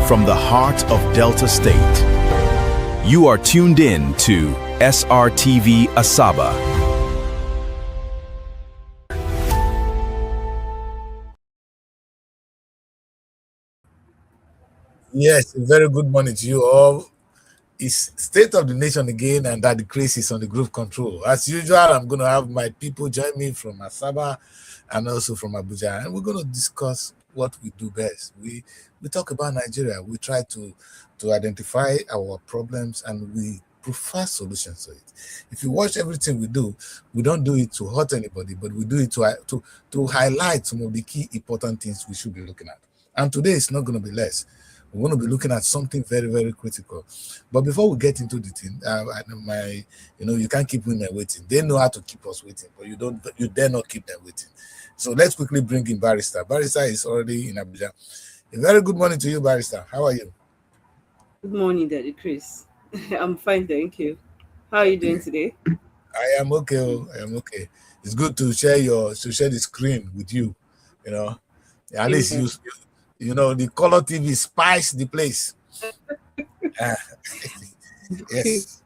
from the heart of Delta State. You are tuned in to SRTV Asaba. Yes, a very good morning to you all. It's State of the Nation again, and that the crisis on the group control. As usual, I'm going to have my people join me from Asaba and also from Abuja, and we're going to discuss what we do best. We talk about Nigeria. We try to identify our problems, and we prefer solutions to it. If you watch everything we do, we don't do it to hurt anybody, but we do it to highlight some of the key important things we should be looking at. And today is not going to be less. We're going to be looking at something very, very critical. But before we get into the thing, you can't keep women waiting. They know how to keep us waiting, but you dare not keep them waiting. So let's quickly bring in Barrister. Barrister is already in Abuja. A very good morning to you, Barrister. How are you? Good morning, Daddy Chris. I'm fine, thank you. How are you doing today? I am okay. I am okay. It's good to share the screen with you. At least the color TV spice the place. Yes.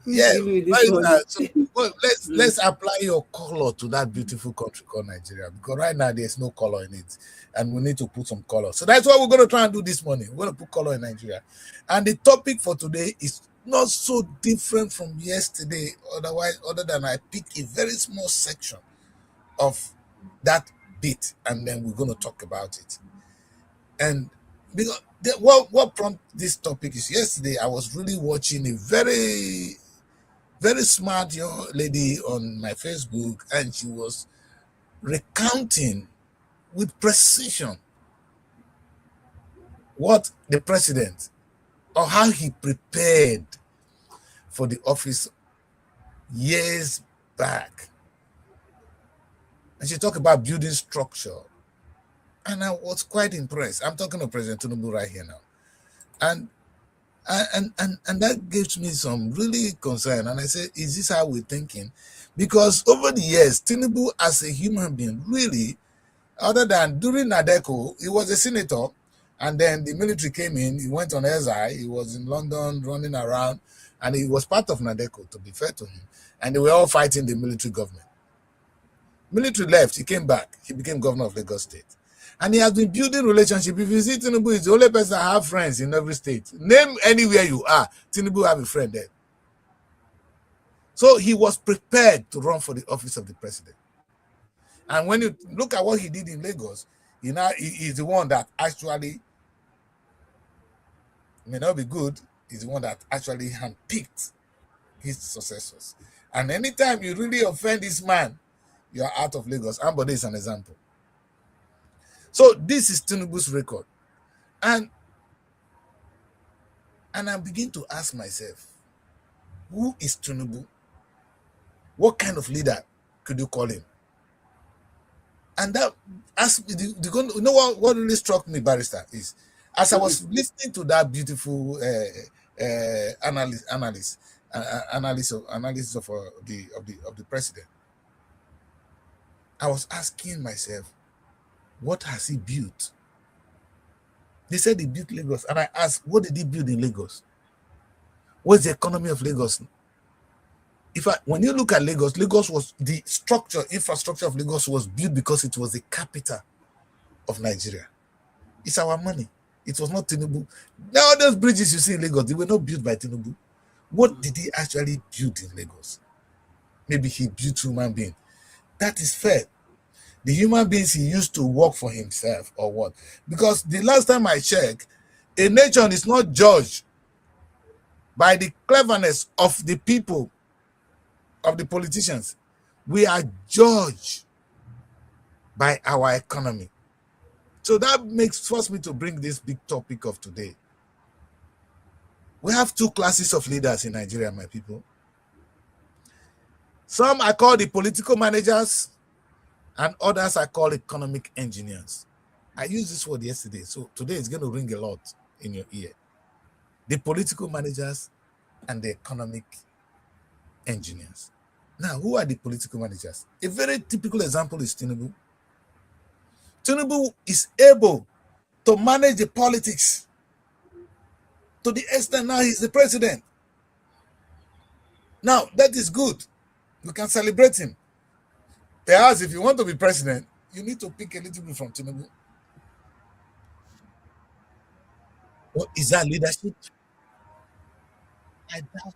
Yeah. Let's apply your color to that beautiful country called Nigeria, because right now there's no color in it, and we need to put some color. So that's what we're going to try and do this morning. We're going to put color in Nigeria, and the topic for today is not so different from yesterday. Other than I pick a very small section of that bit, and then we're going to talk about it. And because what prompted this topic is yesterday I was really watching a very, very smart young lady on my Facebook, and she was recounting with precision what the president, or how he prepared for the office years back. And she talked about building structure. And I was quite impressed. I'm talking to President Tinubu right here now. And that gives me some really concern. And I said, is this how we're thinking? Because over the years, Tinubu as a human being, really, other than during Nadeko, he was a senator. And then the military came in, he went on SI, he was in London running around, and he was part of Nadeko, to be fair to him. And they were all fighting the military government. Military left, he came back, he became governor of Lagos State. And he has been building relationship. If you see Tinubu, he's the only person that have friends in every state. Name anywhere you are, Tinubu have a friend there. So he was prepared to run for the office of the president. And when you look at what he did in Lagos, he's the one that actually, may not be good, he's the one that actually handpicked his successors. And anytime you really offend this man, you are out of Lagos. Ambode is an example. So this is Tinubu's record. And I begin to ask myself, who is Tinubu? What kind of leader could you call him? And that asked me, you know what really struck me, Barrister, is as I was listening to that beautiful analysis of the president, I was asking myself, what has he built? They said he built Lagos, and I asked, what did he build in Lagos? What's the economy of Lagos? When you look at Lagos, Lagos was the infrastructure of Lagos was built because it was the capital of Nigeria. It's our money. It was not Tinubu. Now those bridges you see in Lagos, they were not built by Tinubu. What did he actually build in Lagos? Maybe he built human being. That is fair. The human beings he used to work for himself or what? Because the last time I checked, a nation is not judged by the cleverness of the people, of the politicians. We are judged by our economy. So that forced me to bring this big topic of today. We have two classes of leaders in Nigeria, my people. Some I call the political managers, and others are called economic engineers. I used this word yesterday, so today it's going to ring a lot in your ear. The political managers and the economic engineers. Now, who are the political managers? A very typical example is Tinubu. Tinubu is able to manage the politics To the extent now he's the president. Now, that is good. We can celebrate him. Perhaps if you want to be president, you need to pick a little bit from Tinubu. What is that leadership? I doubt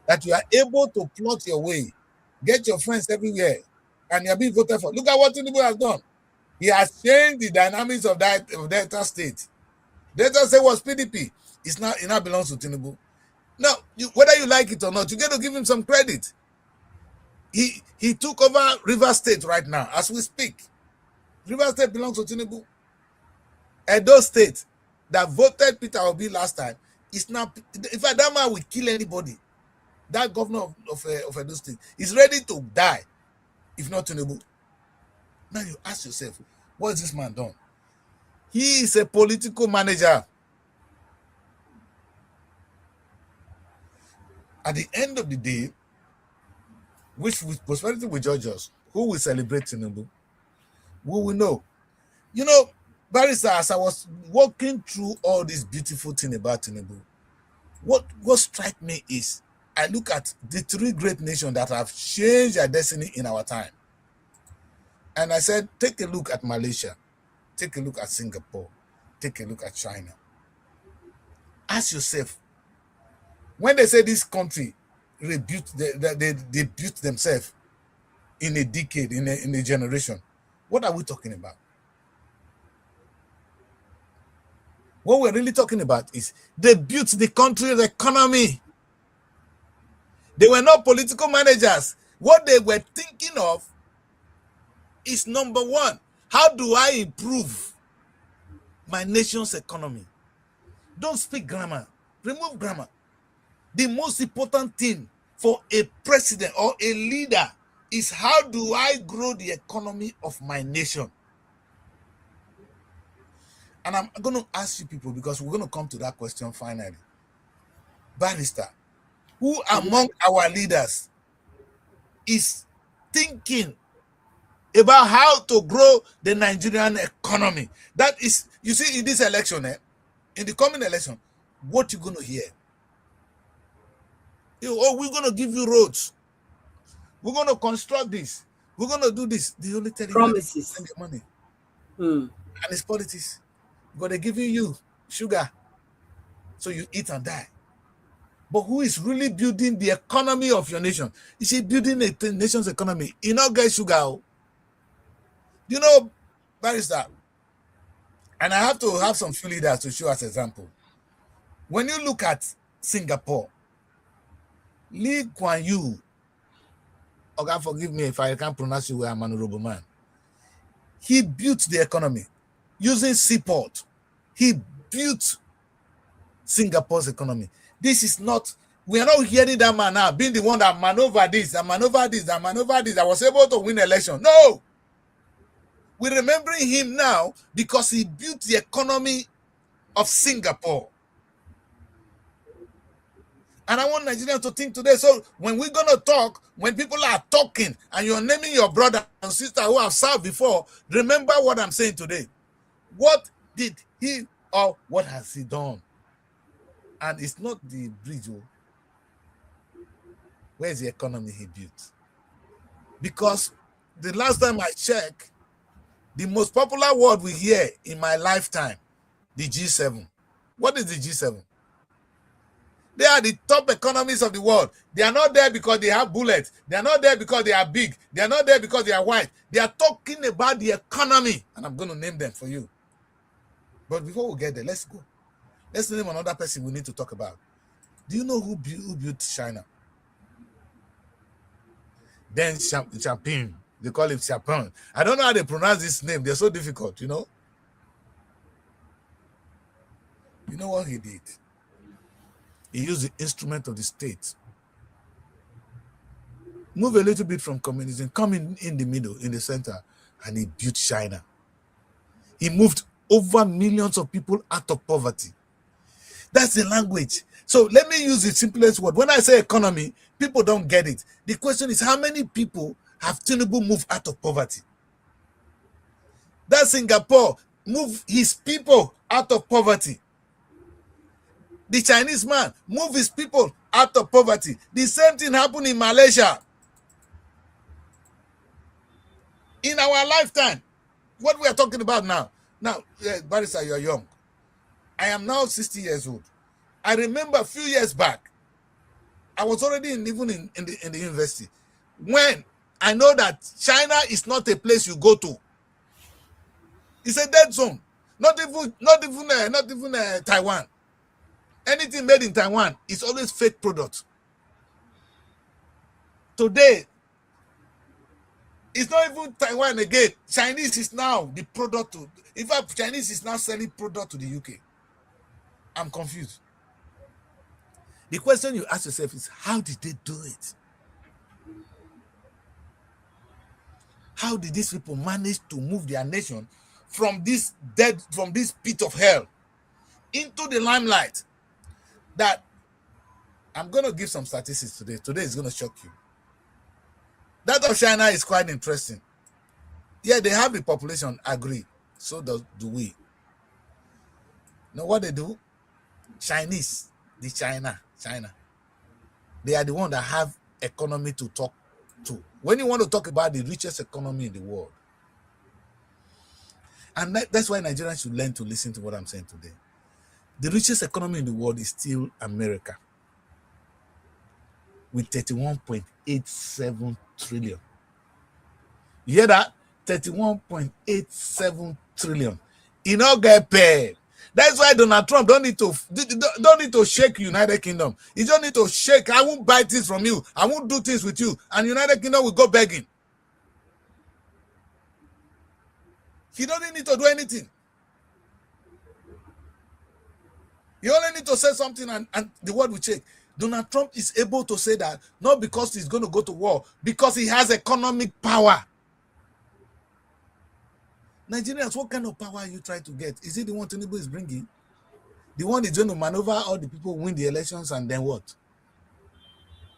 that you are able to plot your way, get your friends everywhere, and you're being voted for. Look at what Tinubu has done. He has changed the dynamics of Delta State. Delta State was PDP. It now belongs to Tinubu. Now, whether you like it or not, you got to give him some credit. He took over River State right now as we speak. River State belongs to Tinubu. Edo State that voted Peter Obi last time is now. In fact, that man will kill anybody. That governor of Edo State is ready to die if not Tinubu. Now you ask yourself, what has this man done? He is a political manager. At the end of the day, which with prosperity will judge us, who will celebrate Tinubu? Who will know? You know, Barrister, as I was walking through all this beautiful thing about Tinubu, what strikes me is I look at the three great nations that have changed their destiny in our time. And I said, take a look at Malaysia, take a look at Singapore, take a look at China. Ask yourself, when they say this country they built themselves in a decade, in a generation, what are we talking about? What we're really talking about is they built the country's economy. They were not political managers. What they were thinking of is number one, how do I improve my nation's economy? Don't speak grammar. Remove grammar. The most important thing for a president or a leader is how do I grow the economy of my nation? And I'm going to ask you people, because we're going to come to that question finally. Barrister, who among our leaders is thinking about how to grow the Nigerian economy? That is, you see, in this election, in the coming election, what you're going to hear? Oh, we're going to give you roads. We're going to construct this. We're going to do this. They only tell you promises. Send your money. And it's politics. But they're giving you sugar so you eat and die. But who is really building the economy of your nation? Is he building a nation's economy? You not get sugar. You know, Barrister, and I have to have some few leaders to show as example. When you look at Singapore, Lee Kuan Yew, oh God, forgive me if I can't pronounce you well, I'm an honorable man. He built the economy using seaport. He built Singapore's economy. This is not, we are not hearing that man now being the one that maneuvered this, that maneuvered this, that maneuvered this, that was able to win election. No! We're remembering him now because he built the economy of Singapore. And I want Nigerians to think today. So when we're going to talk, when people are talking and you're naming your brother and sister who have served before, remember what I'm saying today. What did he or what has he done? And it's not the bridge. Where's the economy he built? Because the last time I checked, the most popular word we hear in my lifetime, the G7. What is the G7? They are the top economies of the world. They are not there because they have bullets. They are not there because they are big. They are not there because they are white. They are talking about the economy. And I'm going to name them for you. But before we get there, let's go. Let's name another person we need to talk about. Do you know who built China? Deng Xiaoping. They call him Xiaoping. I don't know how they pronounce this name. They're so difficult, you know. You know what he did? He used the instrument of the state. Move a little bit from communism, come in the middle, in the center, and he built China. He moved over millions of people out of poverty. That's the language. So let me use the simplest word. When I say economy, people don't get it. The question is, how many people have Tinubu moved out of poverty? That Singapore moved his people out of poverty. The Chinese man move his people out of poverty. The same thing happened in Malaysia. In our lifetime, what we are talking about now. Now, Barrister, you are young. I am now 60 years old. I remember a few years back, I was already in the university when I know that China is not a place you go to. It's a dead zone. Not even Taiwan. Anything made in Taiwan is always fake product. Today, it's not even Taiwan again. Chinese is now the product to. In fact, Chinese is now selling product to the UK. I'm confused. The question you ask yourself is, how did they do it? How did these people manage to move their nation from this pit of hell into the limelight? That I'm going to give some statistics today. Today is going to shock you. That of China is quite interesting. Yeah, they have the population, agree. So do we. You know what they do? Chinese, China. They are the one that have economy to talk to. When you want to talk about the richest economy in the world. And that's why Nigerians should learn to listen to what I'm saying today. The richest economy in the world is still America, with 31.87 trillion. You hear that? 31.87 trillion. He not get paid. That's why Donald Trump don't need to shake United Kingdom. He don't need to shake. I won't buy things from you. I won't do things with you. And United Kingdom will go begging. He doesn't need to do anything. You only need to say something and the world will change. Donald Trump is able to say that not because he's going to go to war, because he has economic power. Nigerians, what kind of power are you trying to get? Is it the one Tinubu is bringing? The one is going to maneuver all the people, win the elections, and then what?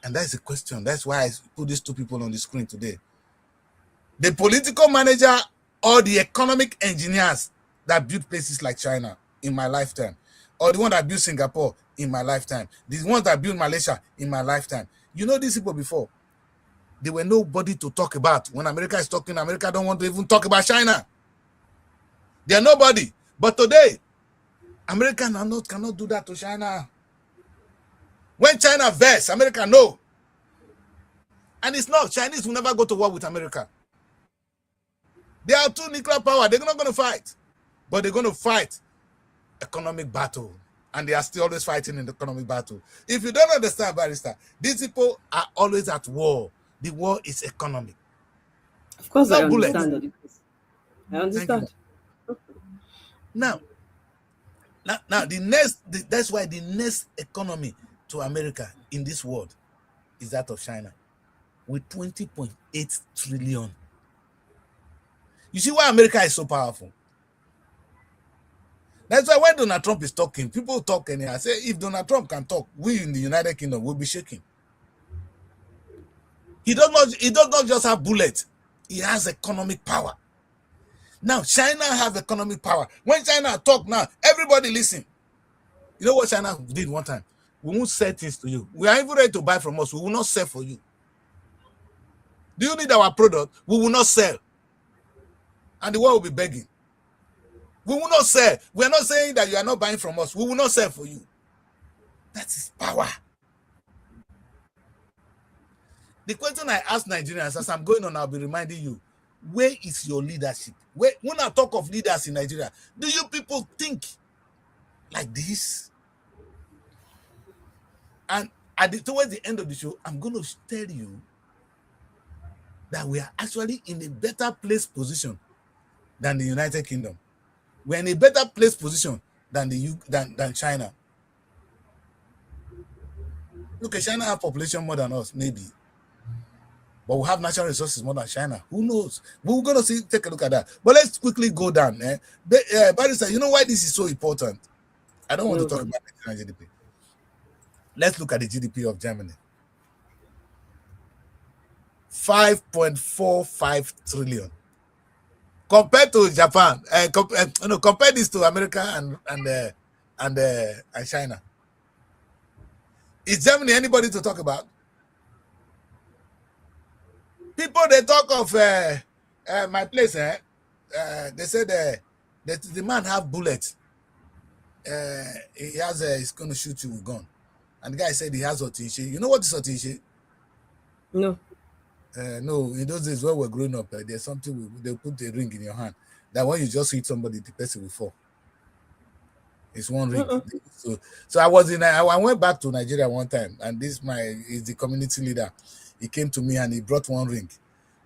And that's the question. That's why I put these two people on the screen today. The political manager or the economic engineers that built places like China in my lifetime, or the one that built Singapore in my lifetime, the ones that built Malaysia in my lifetime. You know these people before. They were nobody to talk about. When America is talking, America don't want to even talk about China. They are nobody. But today, America cannot do that to China. When China vex, America no. And it's not. Chinese will never go to war with America. They are two nuclear power. They're not going to fight. But they're going to fight economic battle. And they are still always fighting in the economic battle. If you don't understand, Barrister, these people are always at war. The war is economic. Of course, I understand that. I understand. Now, that's why the next economy to America in this world is that of China, with 20.8 trillion. You see why America is so powerful? That's why when Donald Trump is talking, people talk and I say, if Donald Trump can talk, we in the United Kingdom will be shaking. He does not just have bullets. He has economic power. Now, China have economic power. When China talk now, everybody listen. You know what China did one time? We won't sell things to you. We are even ready to buy from us. We will not sell for you. Do you need our product? We will not sell. And the world will be begging. We will not sell. We are not saying that you are not buying from us. We will not sell for you. That is power. The question I ask Nigerians as I'm going on, I'll be reminding you, where is your leadership? When I talk of leaders in Nigeria, do you people think like this? And towards the end of the show, I'm going to tell you that we are actually in a better place position than the United Kingdom. We're in a better place position than than China. Look, China have population more than us, maybe. But we have natural resources more than China. Who knows? We're going to take a look at that. But let's quickly go down. Barrister, you know why this is so important? I don't want to talk about Nigerian GDP. Let's look at the GDP of Germany. 5.45 trillion. Compared to Japan, compare this to America and China. Is Germany anybody to talk about? People, they talk of my place. They said that the man have bullets. He's going to shoot you with gun. And the guy said he has autism. You know what is autism? No. No, in those days when we're growing up, there's something they put a ring in your hand that when you just hit somebody, the person will fall. It's one ring. So I went back to Nigeria one time, and is the community leader. He came to me and he brought one ring,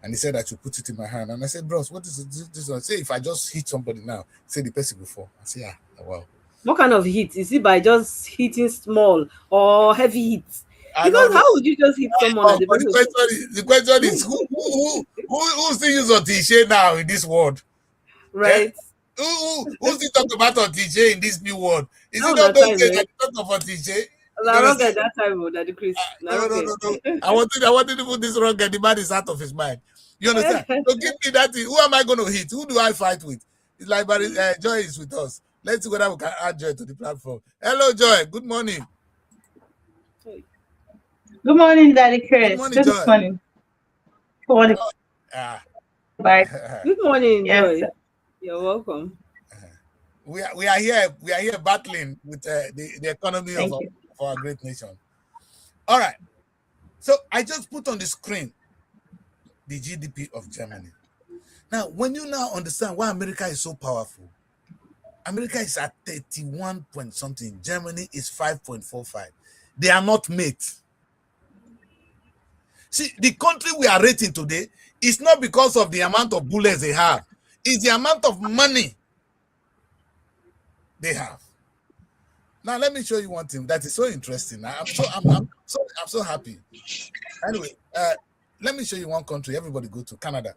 and he said I should put it in my hand. And I said, bros, what is this one? Say if I just hit somebody now, say the person will fall. I say, wow. What kind of hit? Is it by just hitting small or heavy hits? Because how would you just hit someone? The question is who still use Otishe now in this world? Right. Who still talk about Otishe in this new world? Is it not those days that talk of Otishe? At that time, that Chris. No. I wanted to put this wrong, and the man is out of his mind. You understand? So give me that thing. Who am I going to hit? Who do I fight with? It's like, but Joy is with us. Let's see whether we can add Joy to the platform. Hello, Joy. Good morning. Good morning, Daddy Chris. Good morning, Joy. Good morning. Bye. Good morning, Yes. Joy. You're welcome. We are here battling with the economy of our great nation. All right. So I just put on the screen the GDP of Germany. Now, when you now understand why America is so powerful, America is at 31 point something. Germany is 5.45. They are not mates. See, the country we are rating today is not because of the amount of bullets they have. It's the amount of money they have. Now, let me show you one thing that is so interesting. I'm so happy. Anyway, let me show you one country. Everybody go to Canada.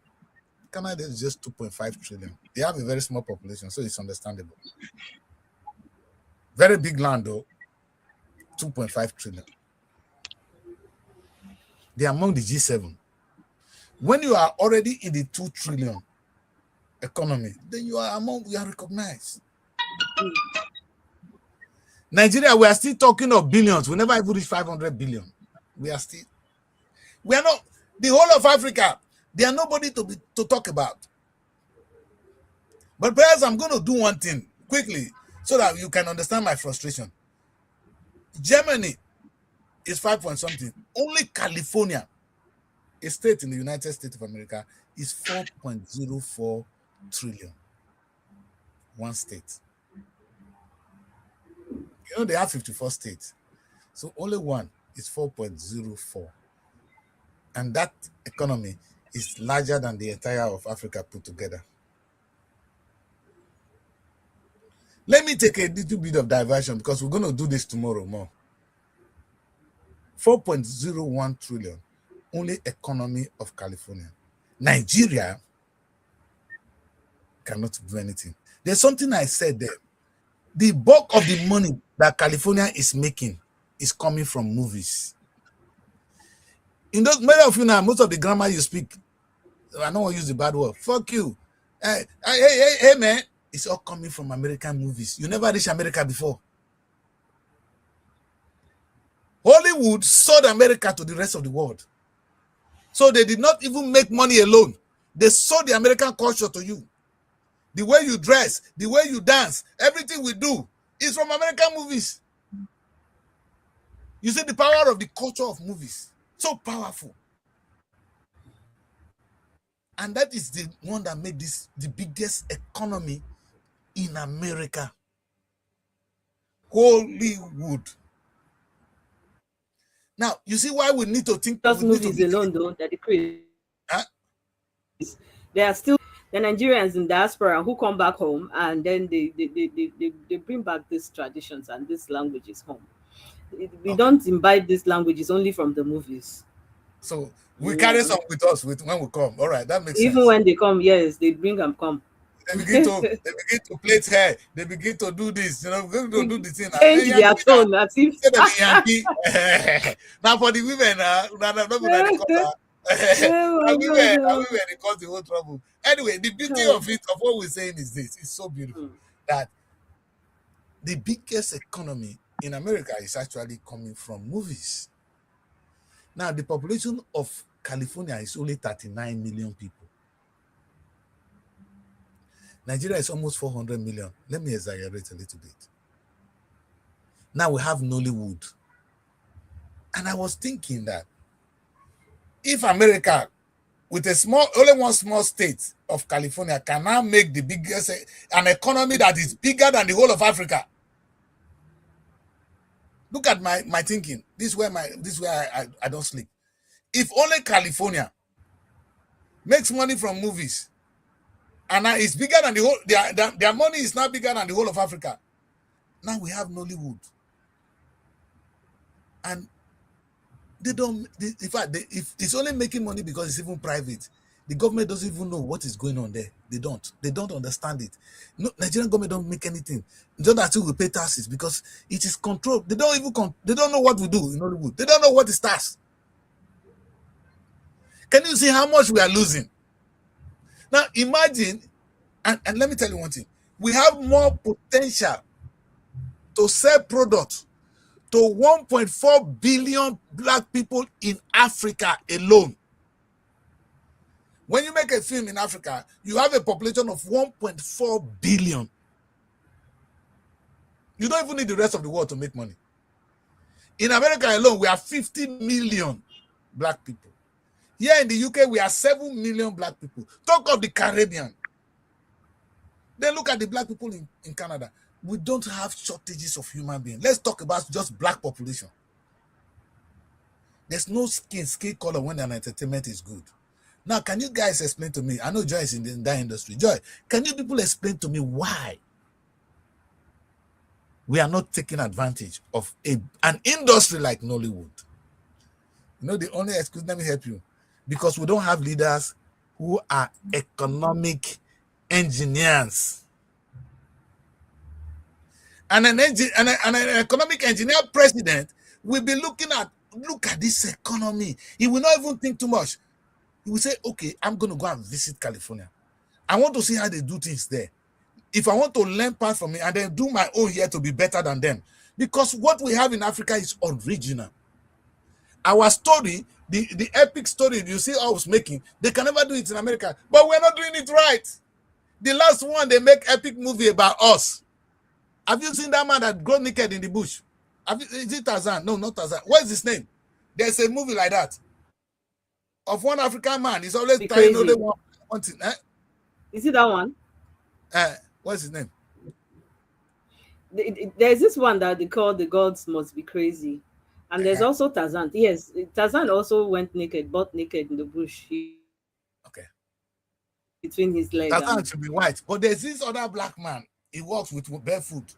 Canada is just 2.5 trillion. They have a very small population, so it's understandable. Very big land, though. 2.5 trillion. They are among the G7. When you are already in the 2 trillion economy, then you are recognized. Nigeria, we are still talking of billions. We never even reach 500 billion. We are not, the whole of Africa, they are nobody to talk about. But perhaps I'm going to do one thing quickly so that you can understand my frustration. Germany is 5 point something. Only California, a state in the United States of America, is 4.04 trillion. One state. You know, they have 54 states. So only one is 4.04. And that economy is larger than the entire of Africa put together. Let me take a little bit of diversion because we're going to do this tomorrow more. 4.01 trillion, only economy of California. Nigeria cannot do anything. There's something I said there. The bulk of the money that California is making is coming from movies. In those, many of you now, most of the grammar you speak, I don't want to use the bad word. Fuck you. Hey, man. It's all coming from American movies. You never reached America before. Hollywood sold America to the rest of the world. So they did not even make money alone. They sold the American culture to you. The way you dress, the way you dance, everything we do is from American movies. You see the power of the culture of movies. So powerful. And that is the one that made this the biggest economy in America. Hollywood. Now, you see why we need to think. Those movies alone, though, that they create. There are still the Nigerians in diaspora who come back home and then they bring back these traditions and these languages home. We don't imbibe these languages only from the movies. So we carry some with us when we come. All right, that makes sense. Even when they come, yes, they bring them come. They begin to plait hair. They begin to do this. You know, we're going to do the thing. Change their tone. That's it. Now for the women, women they cause the whole trouble. Anyway, the beauty of what we're saying is this: it's so beautiful that the biggest economy in America is actually coming from movies. Now, the population of California is only 39 million people. Nigeria is almost 400 million. Let me exaggerate a little bit. Now we have Nollywood. And I was thinking that if America, with only one small state of California, can now make the biggest, an economy that is bigger than the whole of Africa. Look at my thinking. This is where I don't sleep. If only California makes money from movies, and now it's bigger than the whole, their money is now bigger than the whole of Africa. Now we have Nollywood. And they don't, in fact, if it's only making money because it's even private, the government doesn't even know what is going on there. They don't understand it. No, Nigerian government don't make anything. Don't actually pay taxes because it is controlled. They don't even they don't know what we do in Hollywood. They don't know what is tax. Can you see how much we are losing? Now imagine, and let me tell you one thing. We have more potential to sell products to 1.4 billion black people in Africa alone. When you make a film in Africa, you have a population of 1.4 billion. You don't even need the rest of the world to make money. In America alone, we have 50 million black people. Here in the UK, we have 7 million black people. Talk of the Caribbean. Then look at the black people in Canada. We don't have shortages of human beings. Let's talk about just black population. There's no skin color when an entertainment is good. Now, can you guys explain to me? I know Joy is in that industry. Joy, can you people explain to me why we are not taking advantage of an industry like Nollywood? You know, the only excuse, let me help you, because we don't have leaders who are economic engineers. And an economic engineer president will be look at this economy. He will not even think too much. He will say, okay, I'm going to go and visit California. I want to see how they do things there. If I want to learn part from it and then do my own here to be better than them. Because what we have in Africa is original. Our story, the epic story you see I was making, they can never do it in America. But we're not doing it right. The last one, they make epic movie about us. Have you seen that man that got naked in the bush? Is it Tarzan? No, not Tarzan. What is his name? There's a movie like that of one African man. He's always trying only one thing. Is it that one? What's his name? There's this one that they call The Gods Must Be Crazy. And there's also Tarzan. Yes, Tarzan also went naked, butt naked in the bush. Okay. Between his legs. Tarzan should be white. But there's this other black man. He walks with barefoot.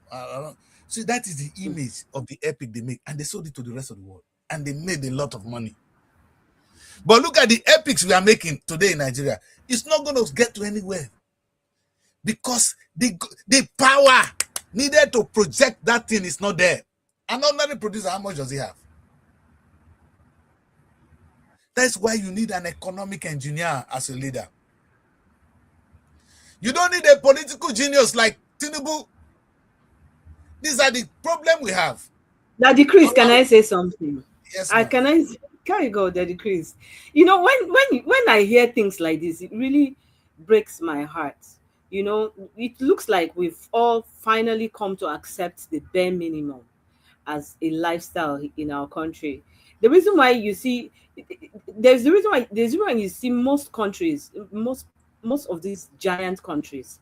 So that is the image of the epic they make. And they sold it to the rest of the world. And they made a lot of money. But look at the epics we are making today in Nigeria. It's not going to get to anywhere. Because the power needed to project that thing is not there. An ordinary producer, how much does he have? That's why you need an economic engineer as a leader. You don't need a political genius like Tinubu. These are the problem we have. Daddy Chris, can I say something? Yes, can you go, Daddy Chris? You know, when I hear things like this, it really breaks my heart. You know, it looks like we've all finally come to accept the bare minimum as a lifestyle in our country. The reason why you see, there's the reason why you see most countries, most of these giant countries,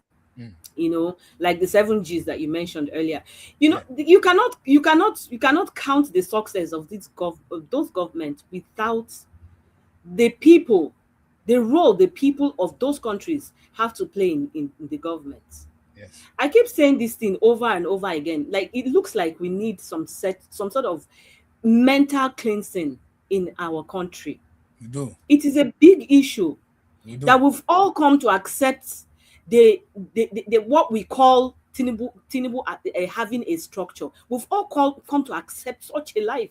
you know, like the 7Gs that you mentioned earlier, you know, you cannot count the success of those governments without the people, the role the people of those countries have to play in the government. Yes. I keep saying this thing over and over again. Like, it looks like we need some sort of mental cleansing in our country. We do. It is a big issue that we've all come to accept the what we call Tinubu having a structure. We've all come to accept such a life.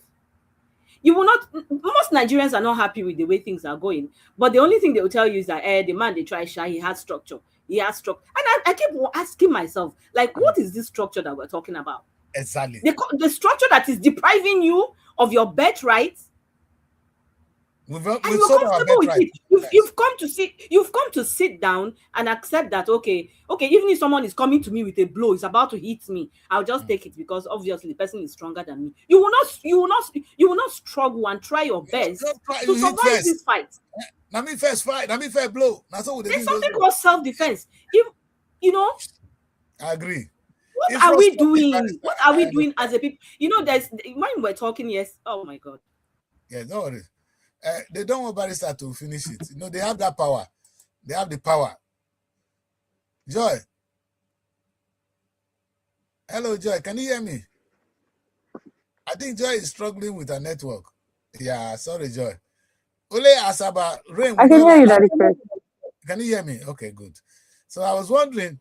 You will not. Most Nigerians are not happy with the way things are going, but the only thing they will tell you is that the man they try shy, he has structure. He has structure, and I keep asking myself, like, what is this structure that we're talking about? Exactly. The structure that is depriving you of your birthright, We've and you're sold our comfortable with birthright. it. You've come to sit down and accept that, okay, even if someone is coming to me with a blow, is about to hit me, I'll just take it, because obviously the person is stronger than me. You will not struggle and try your best to You hit survive first. this fight. Now me first fight. Now me first blow. That's what they There's do. something called self-defense. If I agree. what It's are we frustrating, doing? What are we doing as a people? There's when we're talking, yes. Oh my God. Yeah, don't worry. They don't want barrister to finish it. They have that power. They have the power. Joy. Hello, Joy. Can you hear me? I think Joy is struggling with her network. Yeah, sorry, Joy. Ole Asaba, rain. I can hear you, Daddy Chris. Can you hear me? Okay, good. So I was wondering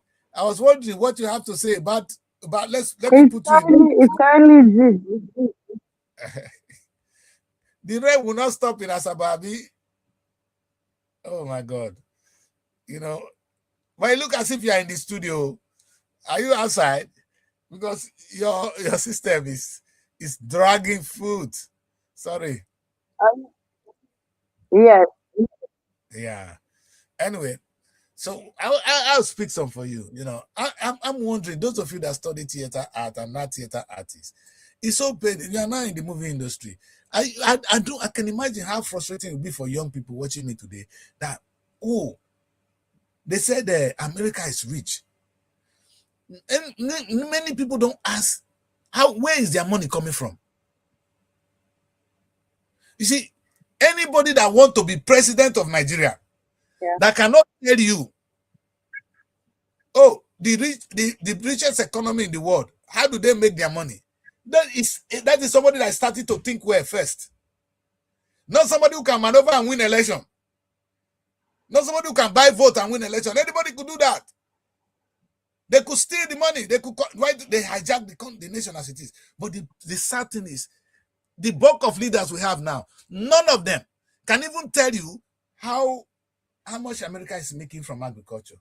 what you have to say about let me put you in. It's currently The rain will not stop in Asababi. Oh my God. But it look as if you are in the studio. Are you outside? Because your system is dragging food. Sorry. Yes. Yeah. Anyway, so I'll speak some for you. I'm wondering, those of you that study theater art and not theater artists, it's so bad. You are now in the movie industry. I can imagine how frustrating it will be for young people watching me today. That they said America is rich, and many people don't ask where is their money coming from. You see, anybody that want to be president of Nigeria, that cannot tell you, the richest economy in the world, how do they make their money? That is somebody that started to think well first. Not somebody who can maneuver and win election. Not somebody who can buy vote and win election. Anybody could do that. They could steal the money. They hijack the nation as it is. But the sad thing is, the bulk of leaders we have now, none of them can even tell you how much America is making from agriculture.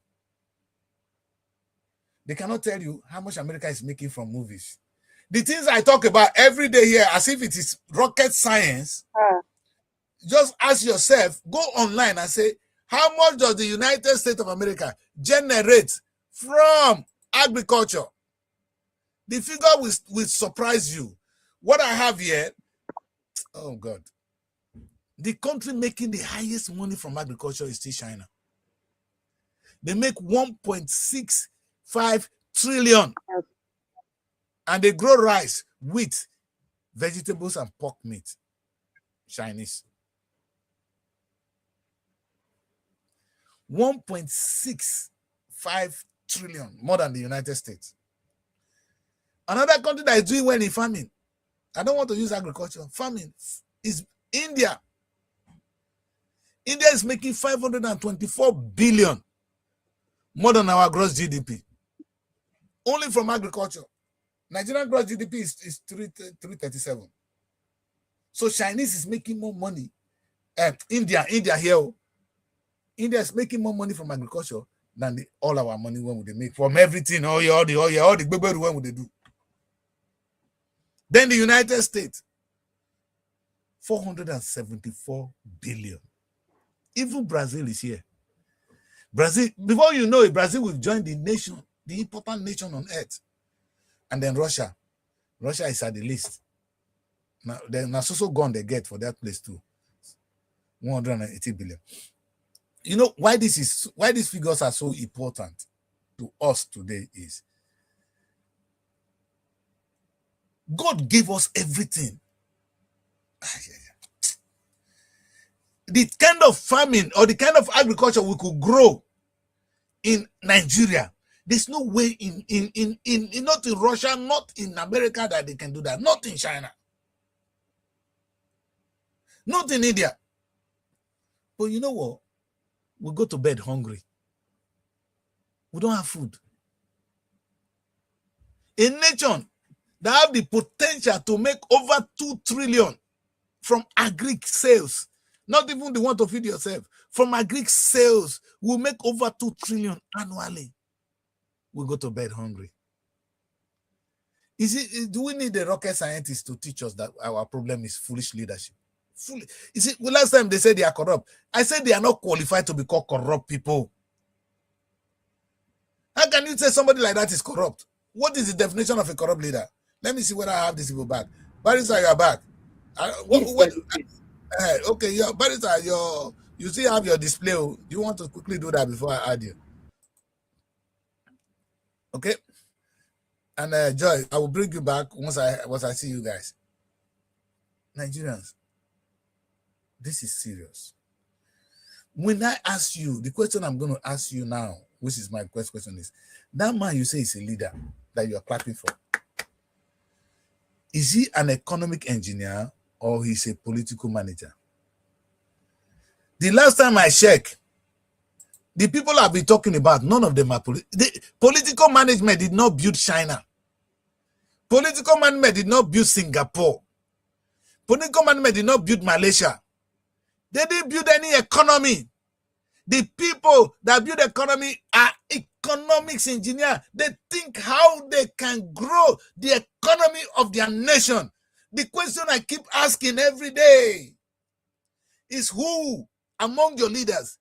They cannot tell you how much America is making from movies. The things I talk about every day here, as if it is rocket science, just ask yourself, go online and say, how much does the United States of America generate from agriculture? The figure will surprise you. What I have here, oh God, the country making the highest money from agriculture is still China. They make 1.65 trillion. And they grow rice, wheat, vegetables, and pork meat. Chinese. 1.65 trillion, more than the United States. Another country that is doing well in farming, I don't want to use agriculture, farming, is India. India is making 524 billion, more than our gross GDP, only from agriculture. Nigerian gross GDP is 337. So Chinese is making more money. India here. India is making more money from agriculture than all our money when would they make from everything. All the baby when would they do? Then the United States, 474 billion. Even Brazil is here. Brazil, before you know it, Brazil will join the important nation on earth. And then Russia is at the list. Now, then also gone they get for that place too. 180 billion. You know why these figures are so important to us today is God gave us everything. The kind of farming or the kind of agriculture we could grow in Nigeria, there's no way in not in Russia, not in America that they can do that, not in China, not in India. But you know what? We go to bed hungry. We don't have food. A nation that have the potential to make over 2 trillion from agri sales, not even the one to feed yourself, from agri sales will make over 2 trillion annually. We go to bed hungry. Do we need a rocket scientist to teach us that our problem is foolish leadership? Last time they said they are corrupt. I said they are not qualified to be called corrupt people. How can you say somebody like that is corrupt? What is the definition of a corrupt leader? Let me see whether I have these people back. Barrister, you are back. Okay, Barrister, you still have your display. Do you want to quickly do that before I add you? Okay. And Joy, I will bring you back once I see you guys. Nigerians, this is serious. When I ask you, the question I'm going to ask you now, which is my first question, is that man you say is a leader that you're clapping for, is he an economic engineer or he's a political manager? The last time I checked, the people I've been talking about, none of them are political management did not build China. Political management did not build Singapore. Political management did not build Malaysia. They didn't build any economy. The people that build economy are economics engineers. They think how they can grow the economy of their nation. The question I keep asking every day is, who among your leaders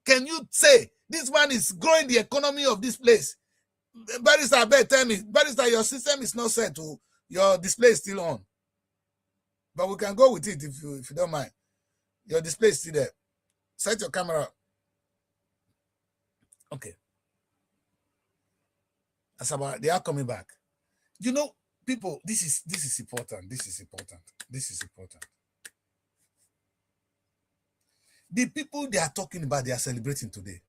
can you say this man is growing the economy of this place? Barrister, I bet, tell me, Barrister, your system is not set to, your display is still on. But we can go with it if you don't mind. Your display is still there. Set your camera up. Okay. That's about, they are coming back. You know, people, this is important. This is important. This is important. The people they are talking about, they are celebrating today.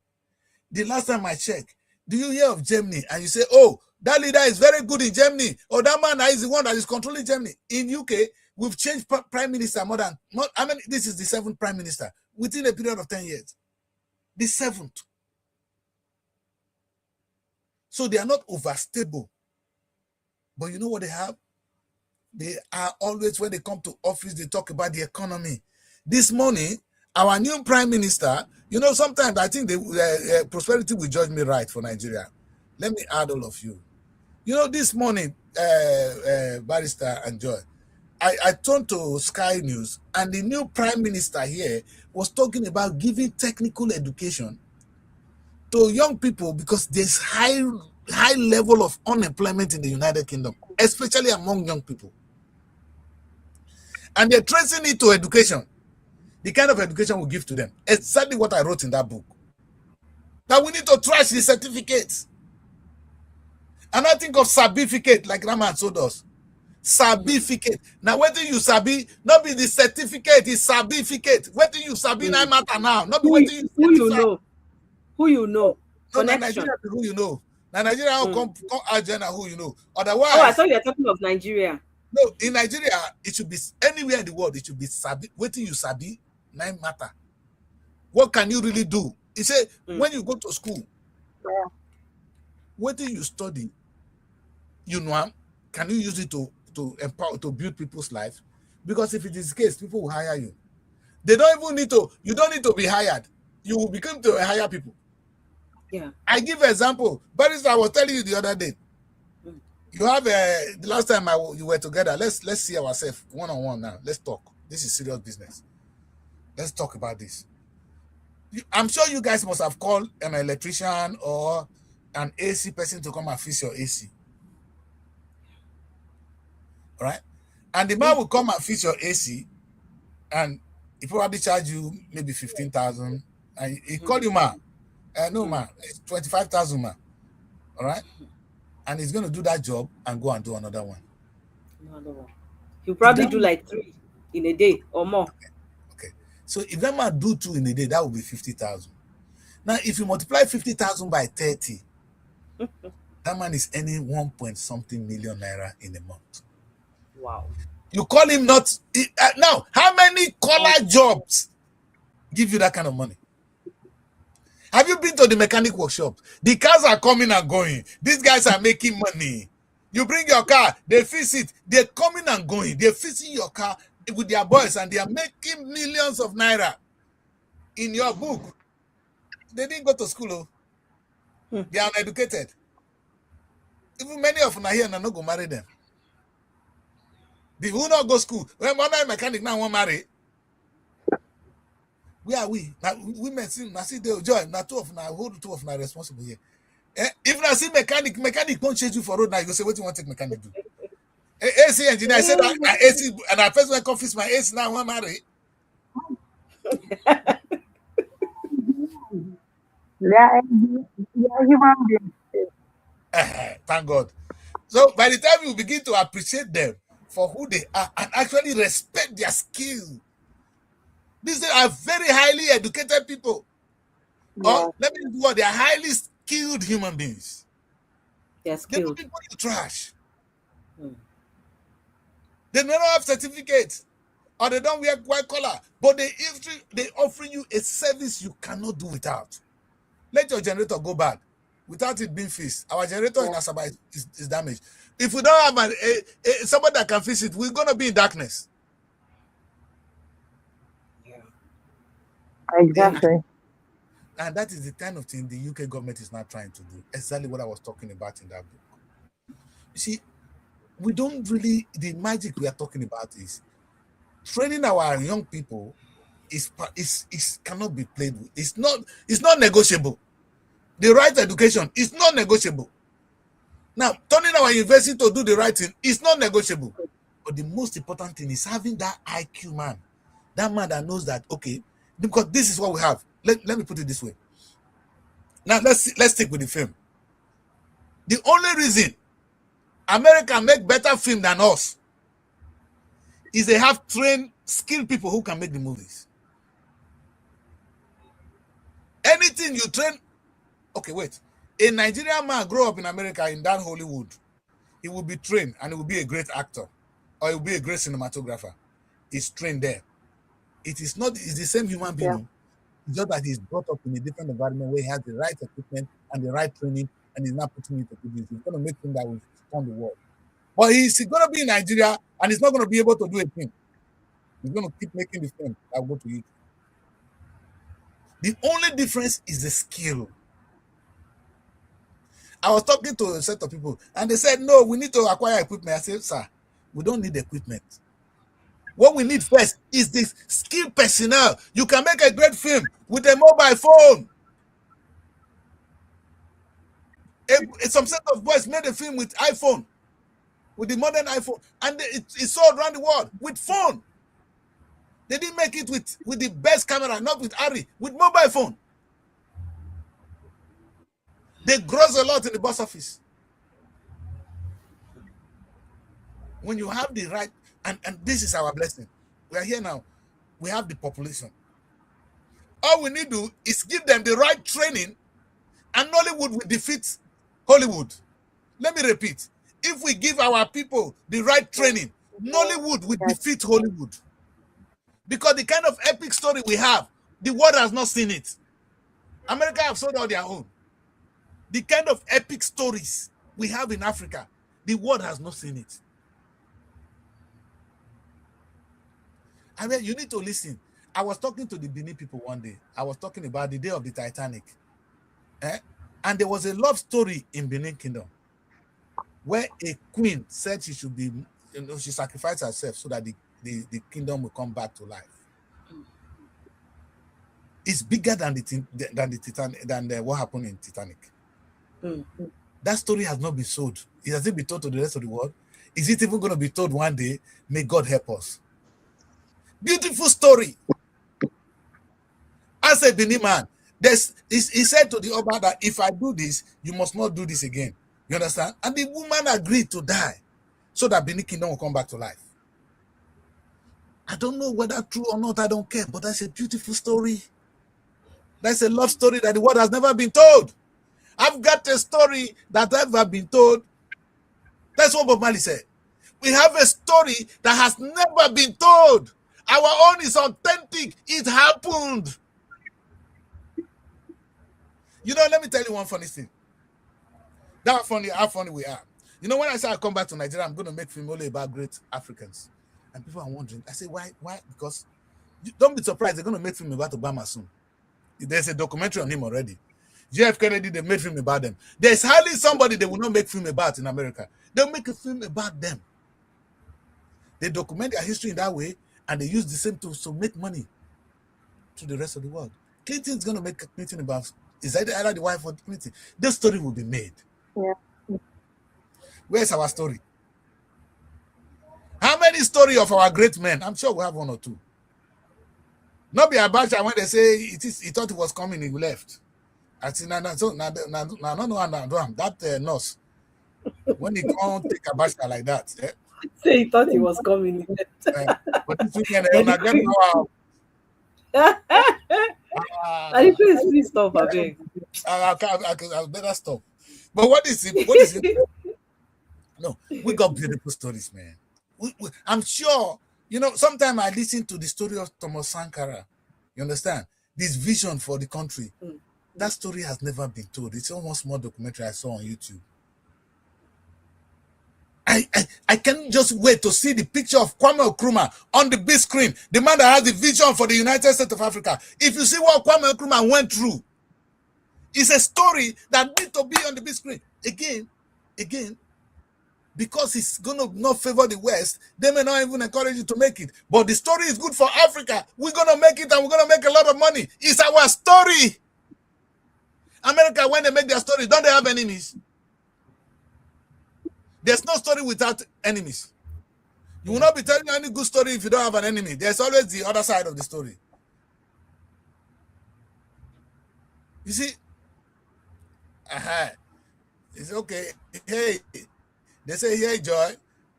The last time I checked, do you hear of Germany? And you say, oh, that leader is very good in Germany. Or that man is the one that is controlling Germany. In UK, we've changed prime minister this is the 7th prime minister within a period of 10 years. The 7th. So they are not overstable. But you know what they have? They are always, when they come to office, they talk about the economy. This morning, our new prime minister, you know, sometimes I think prosperity will judge me right for Nigeria. Let me add all of you. You know, this morning, Barrister and Joy, I turned to Sky News, and the new prime minister here was talking about giving technical education to young people because there's high level of unemployment in the United Kingdom, especially among young people. And they're tracing it to education. The kind of education we give to them. Exactly what I wrote in that book. That we need to trash the certificates. And I think of certificate, like Raman told us. Certificate. Now, whether you sabi, not be the certificate, it's certificate. Whether you sabi, not matter now. Not be whether you who you know. Who you know. No, Nigeria is who you know. Now, Nigeria come Argentina who you know. Otherwise. Oh, I thought you were talking of Nigeria. No, in Nigeria, it should be anywhere in the world, it should be sabi. Whether you sabi, not matter. What can you really do? He said, when you go to school, whether you study, you know, can you use it to empower, to build people's lives? Because if it is the case, people will hire you. They don't even need to, you don't need to be hired. You will become to hire people. Yeah. I give an example. Barrister, I was telling you the other day. You have the last time you were together. Let's see ourselves one-on-one now. Let's talk. This is serious business. Let's talk about this. I'm sure you guys must have called an electrician or an AC person to come and fix your AC. All right? And the man will come and fix your AC, and he probably charge you maybe 15,000. And he call you, man. No, man, it's 25,000, man. All right? And he's going to do that job and go and do another one. He'll probably do like 3 in a day or more. Okay. So if that man do 2 in a day, that will be 50,000. Now, if you multiply 50,000 by 30, that man is earning 1.something million naira in a month. Wow. You call him not... now, how many collar jobs give you that kind of money? Have you been to the mechanic workshop? The cars are coming and going. These guys are making money. You bring your car, they fix it. They're coming and going. They're fixing your car with their boys, and they are making millions of naira. In your book, they didn't go to school. They are uneducated. even many of them are here and not go marry them. The who not go school. When one mechanic now want marry. Where are we? Now women see they join. Now two of now hold two of now responsible here. If I see mechanic won't change you for road now. You go say what you want to take mechanic do. AC engineer, I said that AC and I first went confuse my AC now I want marry. They are human beings. Thank God. So by the time you begin to appreciate them for who they are and actually respect their skill, these are very highly educated people. Yeah. Or let me do what they are highly skilled human beings. They're They don't skilled. people you trash. Hmm. They never have certificates or they don't wear white collar, but they offering you a service you cannot do without. Let your generator go bad without it being fixed. Our generator in Asaba is damaged. If we don't have somebody that can fix it, we're gonna be in darkness. Exactly. And that is the kind of thing the UK government is not trying to do. Exactly what I was talking about in that book. You see, we don't really, the magic we are talking about is training our young people is cannot be played with. It's not negotiable. The right education is not negotiable. Now, turning our university to do the right thing is not negotiable. But the most important thing is having that IQ man. That man that knows that, okay, because this is what we have. Let me put it this way. Now, let's stick with the film. The only reason America make better film than us is they have trained, skilled people who can make the movies. Anything you train, okay, wait. A Nigerian man grow up in America in that Hollywood, he will be trained and he will be a great actor or he will be a great cinematographer. He's trained there. It's the same human being. Yeah. It's just that he's brought up in a different environment where he has the right equipment and the right training and he's not putting it to good use. He's going to make things that will turn the world. But he's going to be in Nigeria and he's not going to be able to do a thing. He's going to keep making the film that will go to you. The only difference is the skill. I was talking to a set of people and they said, no, we need to acquire equipment. I said, sir, we don't need equipment. What we need first is the skilled personnel. You can make a great film with a mobile phone. Some set of boys made a film with iPhone, with the modern iPhone, and it's sold around the world with phone. They didn't make it with the best camera, not with Ari, with mobile phone. They gross a lot in the box office. When you have the right, and this is our blessing. We are here now. We have the population. All we need to do is give them the right training, and Nollywood will defeat Hollywood. Let me repeat. If we give our people the right training, Nollywood will defeat Hollywood. Because the kind of epic story we have, the world has not seen it. America have sold out their own. The kind of epic stories we have in Africa, the world has not seen it. I mean, you need to listen. I was talking to the Benin people one day. I was talking about the day of the Titanic. And there was a love story in Benin Kingdom where a queen said she should be, she sacrificed herself so that the kingdom will come back to life. It's bigger than what happened in Titanic. That story has not been sold. It hasn't been told to the rest of the world. Is it even going to be told one day? May God help us. Beautiful story. As a Benin man, he said to the Oba that if I do this, you must not do this again. You understand? And the woman agreed to die so that Benin Kingdom will come back to life. I don't know whether true or not, I don't care, but that's a beautiful story. That's a love story that the world has never been told. I've got a story that I've never been told. That's what Bob Marley said. We have a story that has never been told. Our own is authentic. It happened. You know, let me tell you one funny thing. That's how funny we are. You know, when I say I come back to Nigeria, I'm going to make film only about great Africans. And people are wondering. I say, why? Because don't be surprised. They're going to make film about Obama soon. There's a documentary on him already. JF Kennedy, they made film about them. There's hardly somebody they will not make film about in America. They'll make a film about them. They document their history in that way, and they use the same tools to make money to the rest of the world. Clinton's going to make a Clinton about, is either the wife or Clinton. This story will be made. Yeah. Where's our story? How many stories of our great men? I'm sure we have one or two. Not be Abacha when they say he thought it was coming, he left. I see now, so now, that nurse, when he can't take Abacha like that. Say he thought he was coming. But this weekend, I get Please stop, I beg. I'll better stop. But what is it? No, we got beautiful stories, man. I'm sure, sometimes I listen to the story of Thomas Sankara. You understand? This vision for the country. That story has never been told. It's almost more documentary I saw on YouTube. I can't just wait to see the picture of Kwame Nkrumah on the big screen, the man that has the vision for the United States of Africa. If you see what Kwame Nkrumah went through, it's a story that needs to be on the big screen. Again, because it's going to not favor the West, they may not even encourage you to make it. But the story is good for Africa. We're going to make it, and we're going to make a lot of money. It's our story. America, when they make their story, don't they have enemies? There's no story without enemies. You will not be telling any good story if you don't have an enemy. There's always the other side of the story. You see? It's okay. Hey, they say, hey, Joy,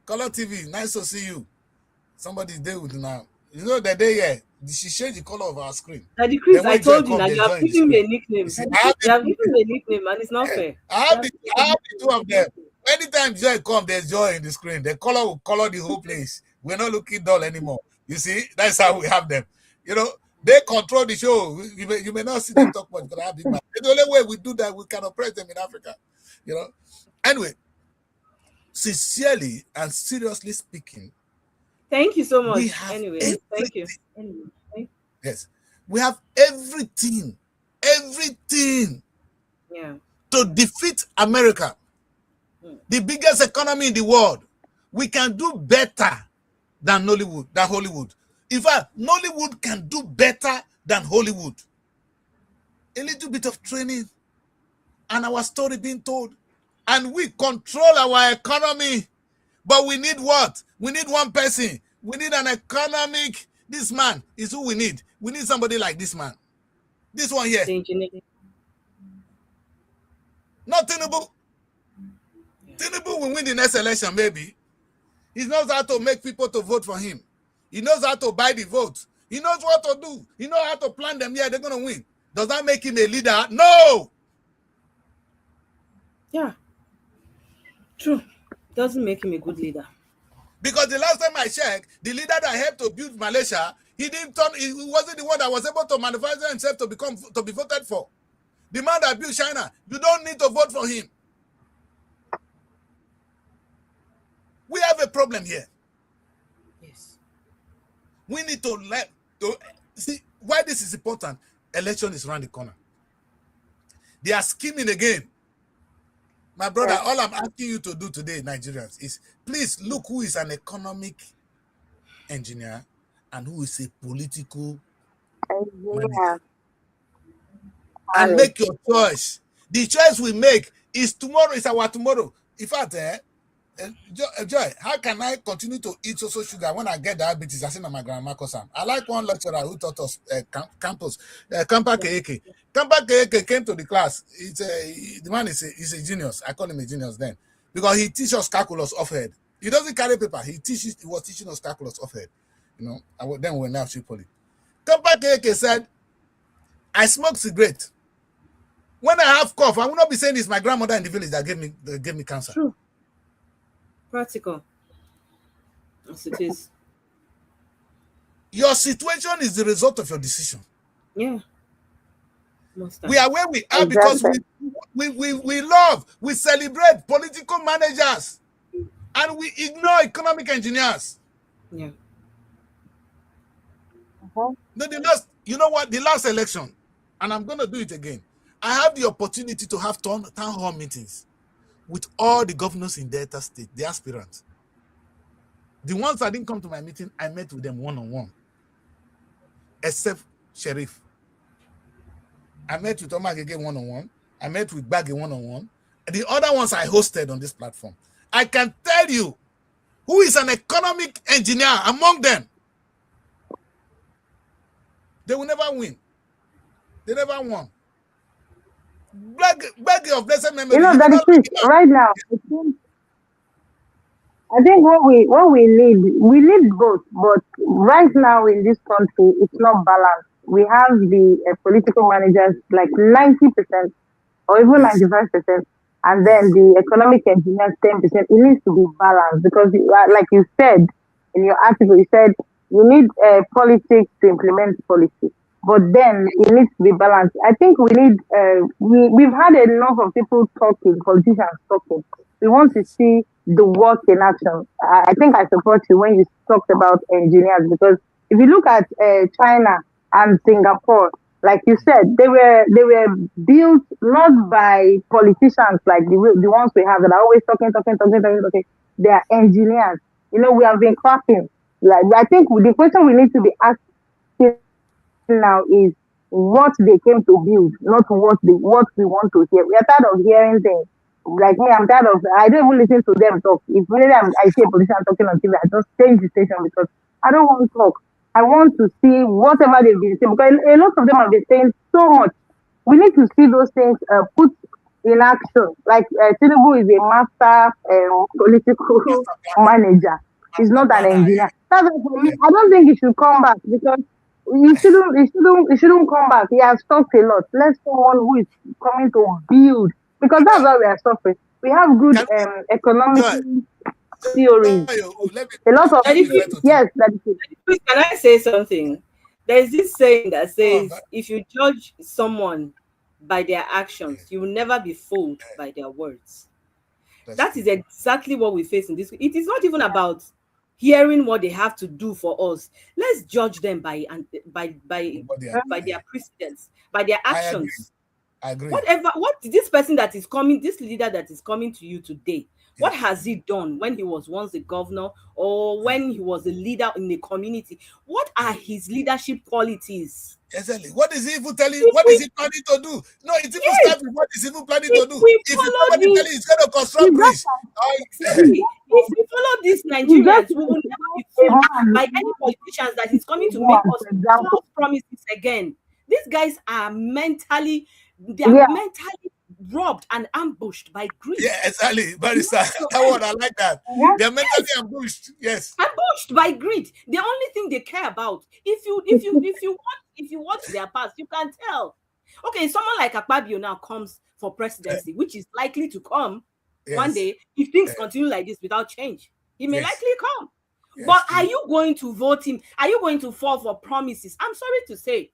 Color TV, nice to see you. Somebody's there with you now. You know that day here, she changed the color of our screen. Daddy Chris, I told you, now you have given me a nickname. You have given me a nickname, and it's not fair. I have the two of them. Anytime Joy comes, there's joy in the screen. The color will color the whole place. We're not looking dull anymore. You see, that's how we have them. They control the show. You may not see them talk much, but I have big mouth. The only way we do that, we can oppress them in Africa. Anyway, sincerely and seriously speaking, thank you so much. We have anyway, thank you. Yes, we have everything to defeat America, the biggest economy in the world. We can do better than Hollywood. In fact, Nollywood can do better than Hollywood. A little bit of training and our story being told, and we control our economy. But we need what? We need one person. We need an economic. This man is who we need. We need somebody like this man. This one here. Not Tinubu. Tinubu will win the next election, maybe. He knows how to make people to vote for him. He knows how to buy the vote. He knows what to do. He knows how to plan them. Yeah, they're going to win. Does that make him a leader? No. Yeah. True. Doesn't make him a good leader. Because the last time I checked, the leader that helped to build Malaysia, he wasn't the one that was able to manufacture himself to be voted for. The man that built China, you don't need to vote for him. We have a problem here. Yes. We need to see why this is important. Election is around the corner. They are scheming again. My brother, all I'm asking you to do today, Nigerians, is please look who is an economic engineer and who is a political manager. And make your choice. The choice we make is tomorrow, is our tomorrow. In fact, Joy, how can I continue to eat social sugar when I get diabetes? I say my grandma Kosam. I like one lecturer who taught us campus, Kampa Keke. Kampa Keke came to the class. The man is a genius. I call him a genius then. Because he teaches us calculus off head. He doesn't carry paper. He was teaching us calculus off head. And then we're now Tripoli. Kampa Keke said, I smoke cigarette. When I have cough, I will not be saying it's my grandmother in the village that gave me cancer. True. Practical. Yes, it is. Your situation is the result of your decision. Yeah. We are where we are because we love, we celebrate political managers, and we ignore economic engineers. Yeah. The last election, and I'm going to do it again. I have the opportunity to have town hall meetings with all the governors in Delta State, the aspirants. The ones that didn't come to my meeting, I met with them one-on-one, except Sheriff. I met with Omar Gege one-on-one. I met with Baggy one-on-one. The other ones I hosted on this platform. I can tell you who is an economic engineer among them. They will never win. They never won. Baggy of blessed memory. You know, that is it. Right now, I think what we need both, but right now in this country, it's not balanced. We have the political managers like 90% or even 95%, and then the economic engineers 10%. It needs to be balanced because, like you said in your article, you said you need politics to implement policy, but then it needs to be balanced. I think we need. We've had enough of people talking, politicians talking. We want to see the work in action. I think I support you when you talked about engineers, because if you look at China and Singapore, like you said, they were built not by politicians like the ones we have that are always talking. They are engineers. You know, we have been clapping. Like, I think the question we need to be asking now is what they came to build, not what we want to hear. We are tired of hearing things. Like me, I'm tired of. I don't even listen to them talk. If really I see a politician talking on TV, I just change the station because I don't want to talk. I want to see whatever they've been saying, because a lot of them have been saying so much. We need to see those things put in action. Like Tinubu is a master political manager. He's not an engineer. That's why for me, I don't think he should come back, because he shouldn't come back. He has talked a lot. Let someone who is coming to build, because that's why we are suffering. We have good economic theories. A lot of yes, that is it. Can I say something? There's this saying that says, if you judge someone by their actions, you will never be fooled by their words. That is exactly what we face in this. It is not even about hearing what they have to do for us. Let's judge them by their precedents, by their actions. I agree. What this person that is coming, this leader that is coming to you today, what has he done when he was once a governor or when he was a leader in the community? What are his leadership qualities? Exactly. What is he even telling? What is he planning to do? No, it's even starting. What is he even planning to do? If you somebody tell you he's going to construct bridge, if we follow these Nigerians, we will never be fooled by any politicians that is coming to make us false promises again. These guys are mentally robbed and ambushed by greed. Yeah, exactly. Very sad. That one, I like that. They're mentally ambushed. Yes. Ambushed by greed. The only thing they care about. If you watch their past, you can tell. Okay, someone like Akpabio now comes for presidency, which is likely to come one day if things continue like this without change. He may likely come. But are you going to vote him? Are you going to fall for promises? I'm sorry to say.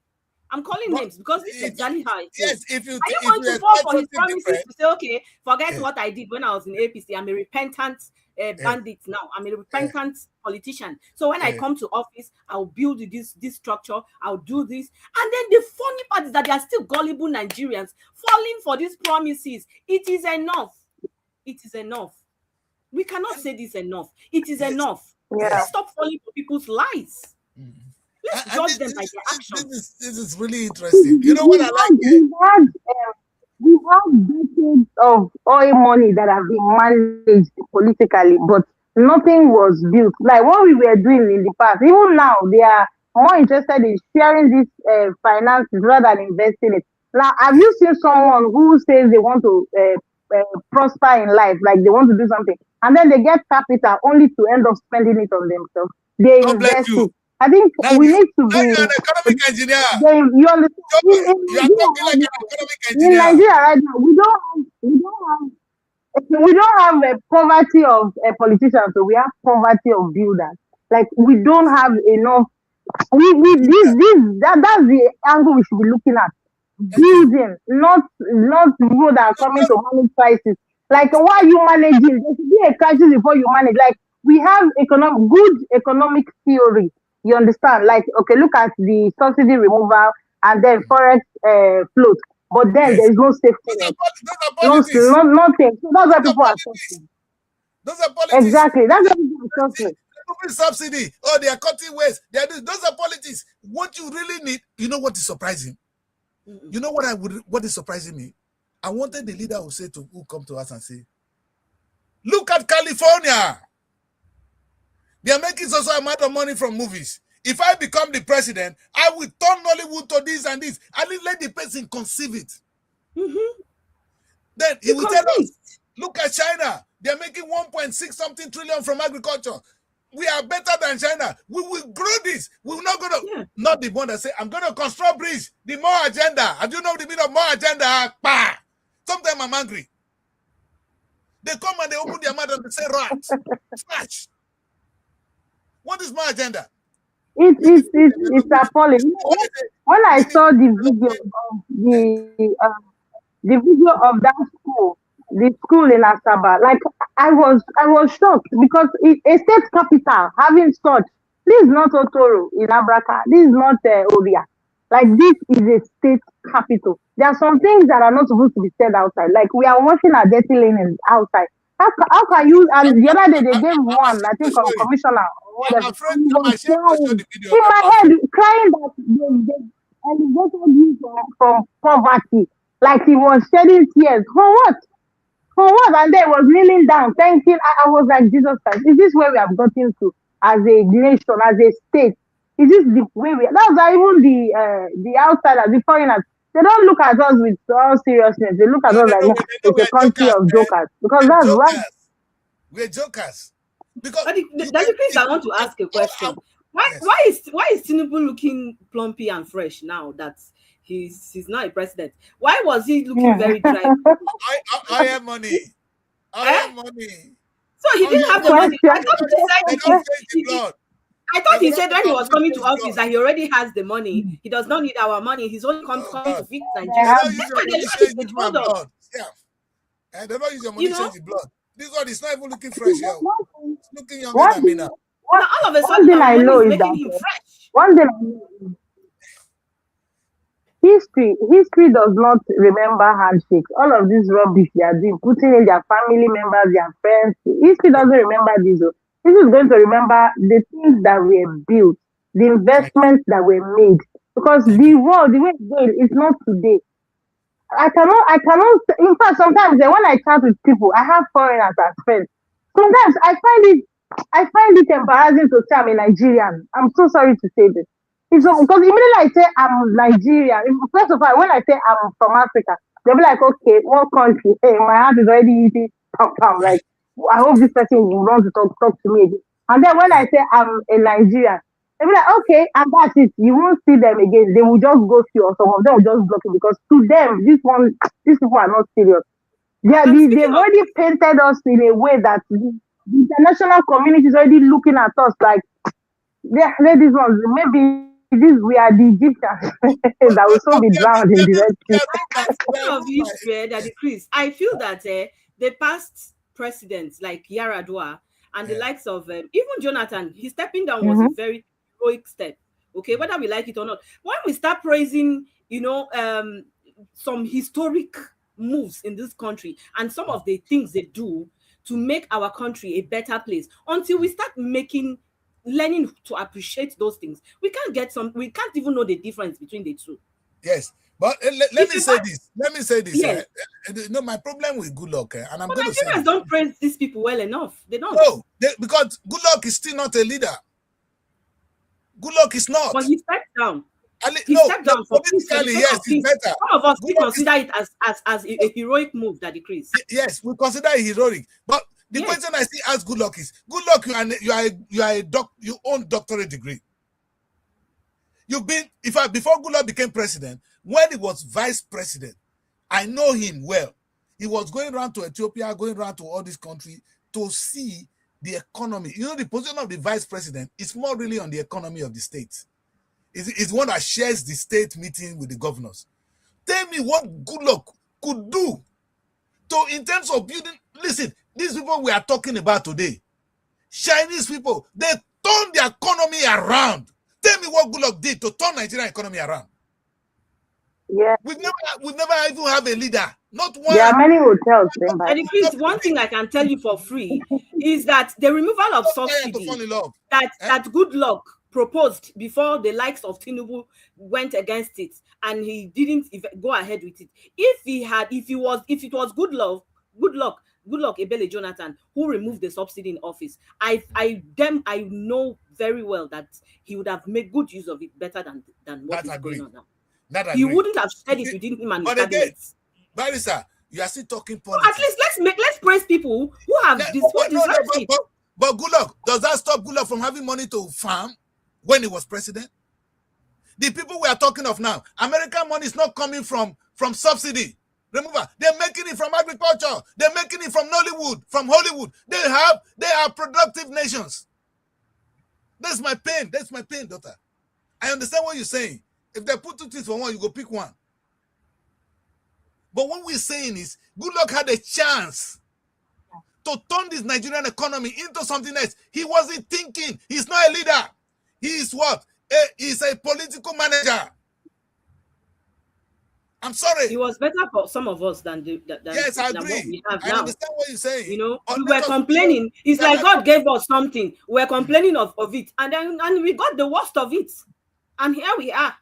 I'm calling names because this is exactly how it is. Yes, are you going to fall for his promises to say, okay, forget what I did when I was in APC. I'm a repentant bandit now. I'm a repentant politician. So when I come to office, I'll build this structure. I'll do this. And then the funny part is that there are still gullible Nigerians falling for these promises. It is enough. It is enough. We cannot say this enough. It is enough. Let's stop falling for people's lies. Let's judge them by their actions. This is really interesting. You know what I like? We've had decades of oil money that have been managed politically, but nothing was built. Like what we were doing in the past, even now, they are more interested in sharing these finances rather than investing it. Now, have you seen someone who says they want to prosper in life, like they want to do something, and then they get capital only to end up spending it on themselves? They invest it. I think we need to be. You're an economic engineer. You understand? You're talking like an economic engineer. In Nigeria right now, we don't have a poverty of politicians, so we have poverty of builders. Like we don't have enough. That's the angle we should be looking at. Building, not people that are coming to manage crisis. Like why are you managing? There should be a crisis before you manage. Like we have good economic theory. You understand? Like, okay, look at the subsidy removal and then forex float. but then Yes. there is no safety net. Those are politics. Nothing. So that's why Those are people are politics. suffering. Those are politics. Exactly. That's why people are suffering. Subsidy. Oh, they are cutting waste. They are doing, those are politics. What you really need, you know what is surprising? You know what is surprising me? I wanted the leader who come to us and say, look at California. They are making such a amount of money from movies. If I become the president, I will turn Nollywood to this and this. At least let the person conceive it. Then he will tell us, look at China. They are making 1.6 something trillion from agriculture. We are better than China. We will grow this. We're not going to, not the one that say, I'm going to construct bridge. The more agenda. And you know the meaning of more agenda? Bah! Sometimes I'm angry. They come and they open their mouth and they say, rat. Trash. What is my agenda? It's appalling. When I saw the video of the video of that school, the school in Asaba, like I was shocked because a state capital having such. This is not Otoro in Abraka. This is not Obia. Like this is a state capital. There are some things that are not supposed to be said outside. Like we are washing our dirty linens outside. How can you? And the other day they gave one, I think, commissioner or whatever. I'm afraid I'm ashamed to show the video. In my head, crying that they elevated him from poverty. Like he was shedding tears. For what? For what? And then he was kneeling down, thanking. I was like, Jesus Christ, is this where we have gotten to as a nation, as a state? Is this the way we? That's why even the outsiders, the foreigners, they don't look at us with all seriousness. They look at us like it's a country of jokers. Because that's right. We're jokers. Because Please, I want to ask a question. Why is Tinubu looking plumpy and fresh now that he's not a president? Why was he looking very dry? I have money. I have money. So he didn't have the money. I thought he said when he was coming to office that he already has the money. He does not need our money. He's only coming to fix Nigeria. They don't use your money to change the blood. This one is not even looking fresh. It's looking younger than me now. All of a sudden, I know is making him fresh. One thing I know history does not remember handshakes. All of this rubbish they are doing, putting in their family members, their friends. History doesn't remember this. This is going to remember the things that were built, the investments that were made. Because the world, the way it's going, is not today. I cannot. In fact, sometimes when I chat with people, I have foreigners as friends. Sometimes I find it embarrassing to say I'm a Nigerian. I'm so sorry to say this. It's because immediately I say I'm Nigerian. First of all, when I say I'm from Africa, they'll be like, okay, what country? Hey, my heart is already eating. Like, I hope this person will want to talk to me again. And then when I say I'm a Nigerian, they'll be like, okay, and that's it. You won't see them again. They will just go you, or some of them will just block you because to them, these people are not serious. They've already painted us in a way that the international community is already looking at us like, these ones, maybe we are the Egyptians that will soon be drowned in the Red Sea. I feel that the past presidents like Yaradua and the likes of even Jonathan, his stepping down was a very heroic step. Okay, whether we like it or not. When we start praising, some historic moves in this country and some of the things they do to make our country a better place, until we start learning to appreciate those things, we can't even know the difference between the two. Yes, but let me say this. Yes. My problem with Goodluck, and I'm going to say Nigerians don't praise these people well enough. They don't. No, because Goodluck is still not a leader. Goodluck is not. But he stepped down. Stepped down politically, yes, it's better. Some of us consider it as a heroic move that decreased. Yes, we consider it heroic. But the question I still ask Goodluck is, Goodluck, you own doctorate degree. Before Goodluck became president, when he was vice president, I know him well. He was going around to Ethiopia, going around to all these countries to see the economy. The position of the vice president is more really on the economy of the state. It's one that shares the state meeting with the governors. Tell me what Goodluck could do in terms of building. Listen, these people we are talking about today, Chinese people, they turned the economy around. Tell me what Goodluck did to turn Nigerian economy around. Yeah, We've never even have a leader. Not one. there are many hotels in Bali. And Chris, one thing I can tell you for free is that the removal of To fall subsidy in love. that good luck proposed before the likes of Tinubu went against it, and he didn't go ahead with it. If it was good luck, Ebele Jonathan, who removed the subsidy in office, I know very well that he would have made good use of it better than what is going on now. He wouldn't have said it within him and his cabinet. Barrister, you are still talking So politics. at least let's praise people who have this. But good luck. Does that stop good luck from having money to farm when he was president? The people we are talking of now, American money is not coming from subsidy. Remember, they're making it from agriculture. They're making it from Nollywood, from Hollywood. They are productive nations. That's my pain. That's my pain, daughter. I understand what you're saying. If they put two things for one, you go pick one. But what we're saying is, good luck had a chance to turn this Nigerian economy into something else. He wasn't thinking. He's not a leader. He is what? He's a political manager. I'm sorry. He was better for some of us than yes, I agree. What we have I now. understand what you're saying. You know, we were complaining. It's like God gave us something. We're complaining of it, and we got the worst of it. And here we are.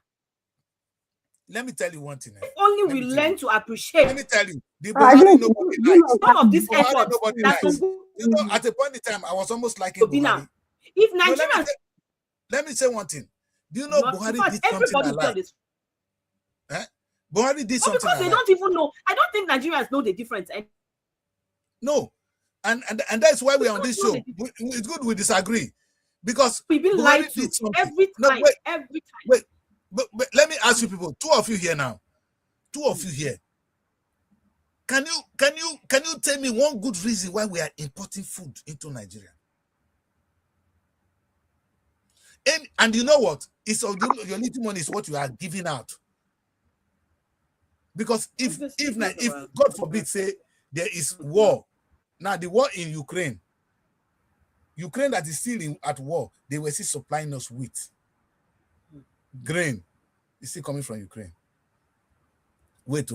Let me tell you one thing. If only we learn to appreciate. Let me tell you, the Buhari nobody likes. Some of this effort. Nobody likes. You know, at a point in time, I was almost liking Buhari. If Nigerians, let me say one thing. Do you know Buhari did something I like? Buhari did something because they don't even know. I don't think Nigerians know the difference. No, and that's why we're on this show. It's good we disagree, because we've been lied to every time. Every time. Wait, but let me ask you people. Two of you here now. Two of you here. Can you tell me one good reason why we are importing food into Nigeria? And you know what? It's your little money is what you are giving out. Because if God forbid, say there is war, now the war in Ukraine that is still at war, they were still supplying us with grain. It's still coming from Ukraine. Wait,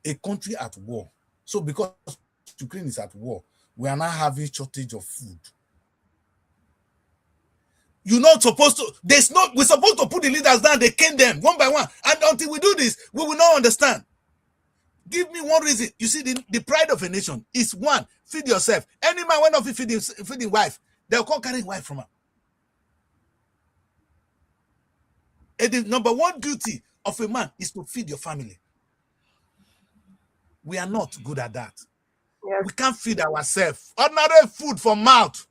a country at war. So because Ukraine is at war, we are now having shortage of food. You're not supposed to. We're supposed to put the leaders down. They cane them one by one, and until we do this, we will not understand. Give me one reason. You see, the pride of a nation is one: feed yourself. Any man when not feeding wife, they'll come carry wife from her. And the number one duty of a man is to feed your family. We are not good at that. Yes. We can't feed ourselves. Ordinary food for mouth.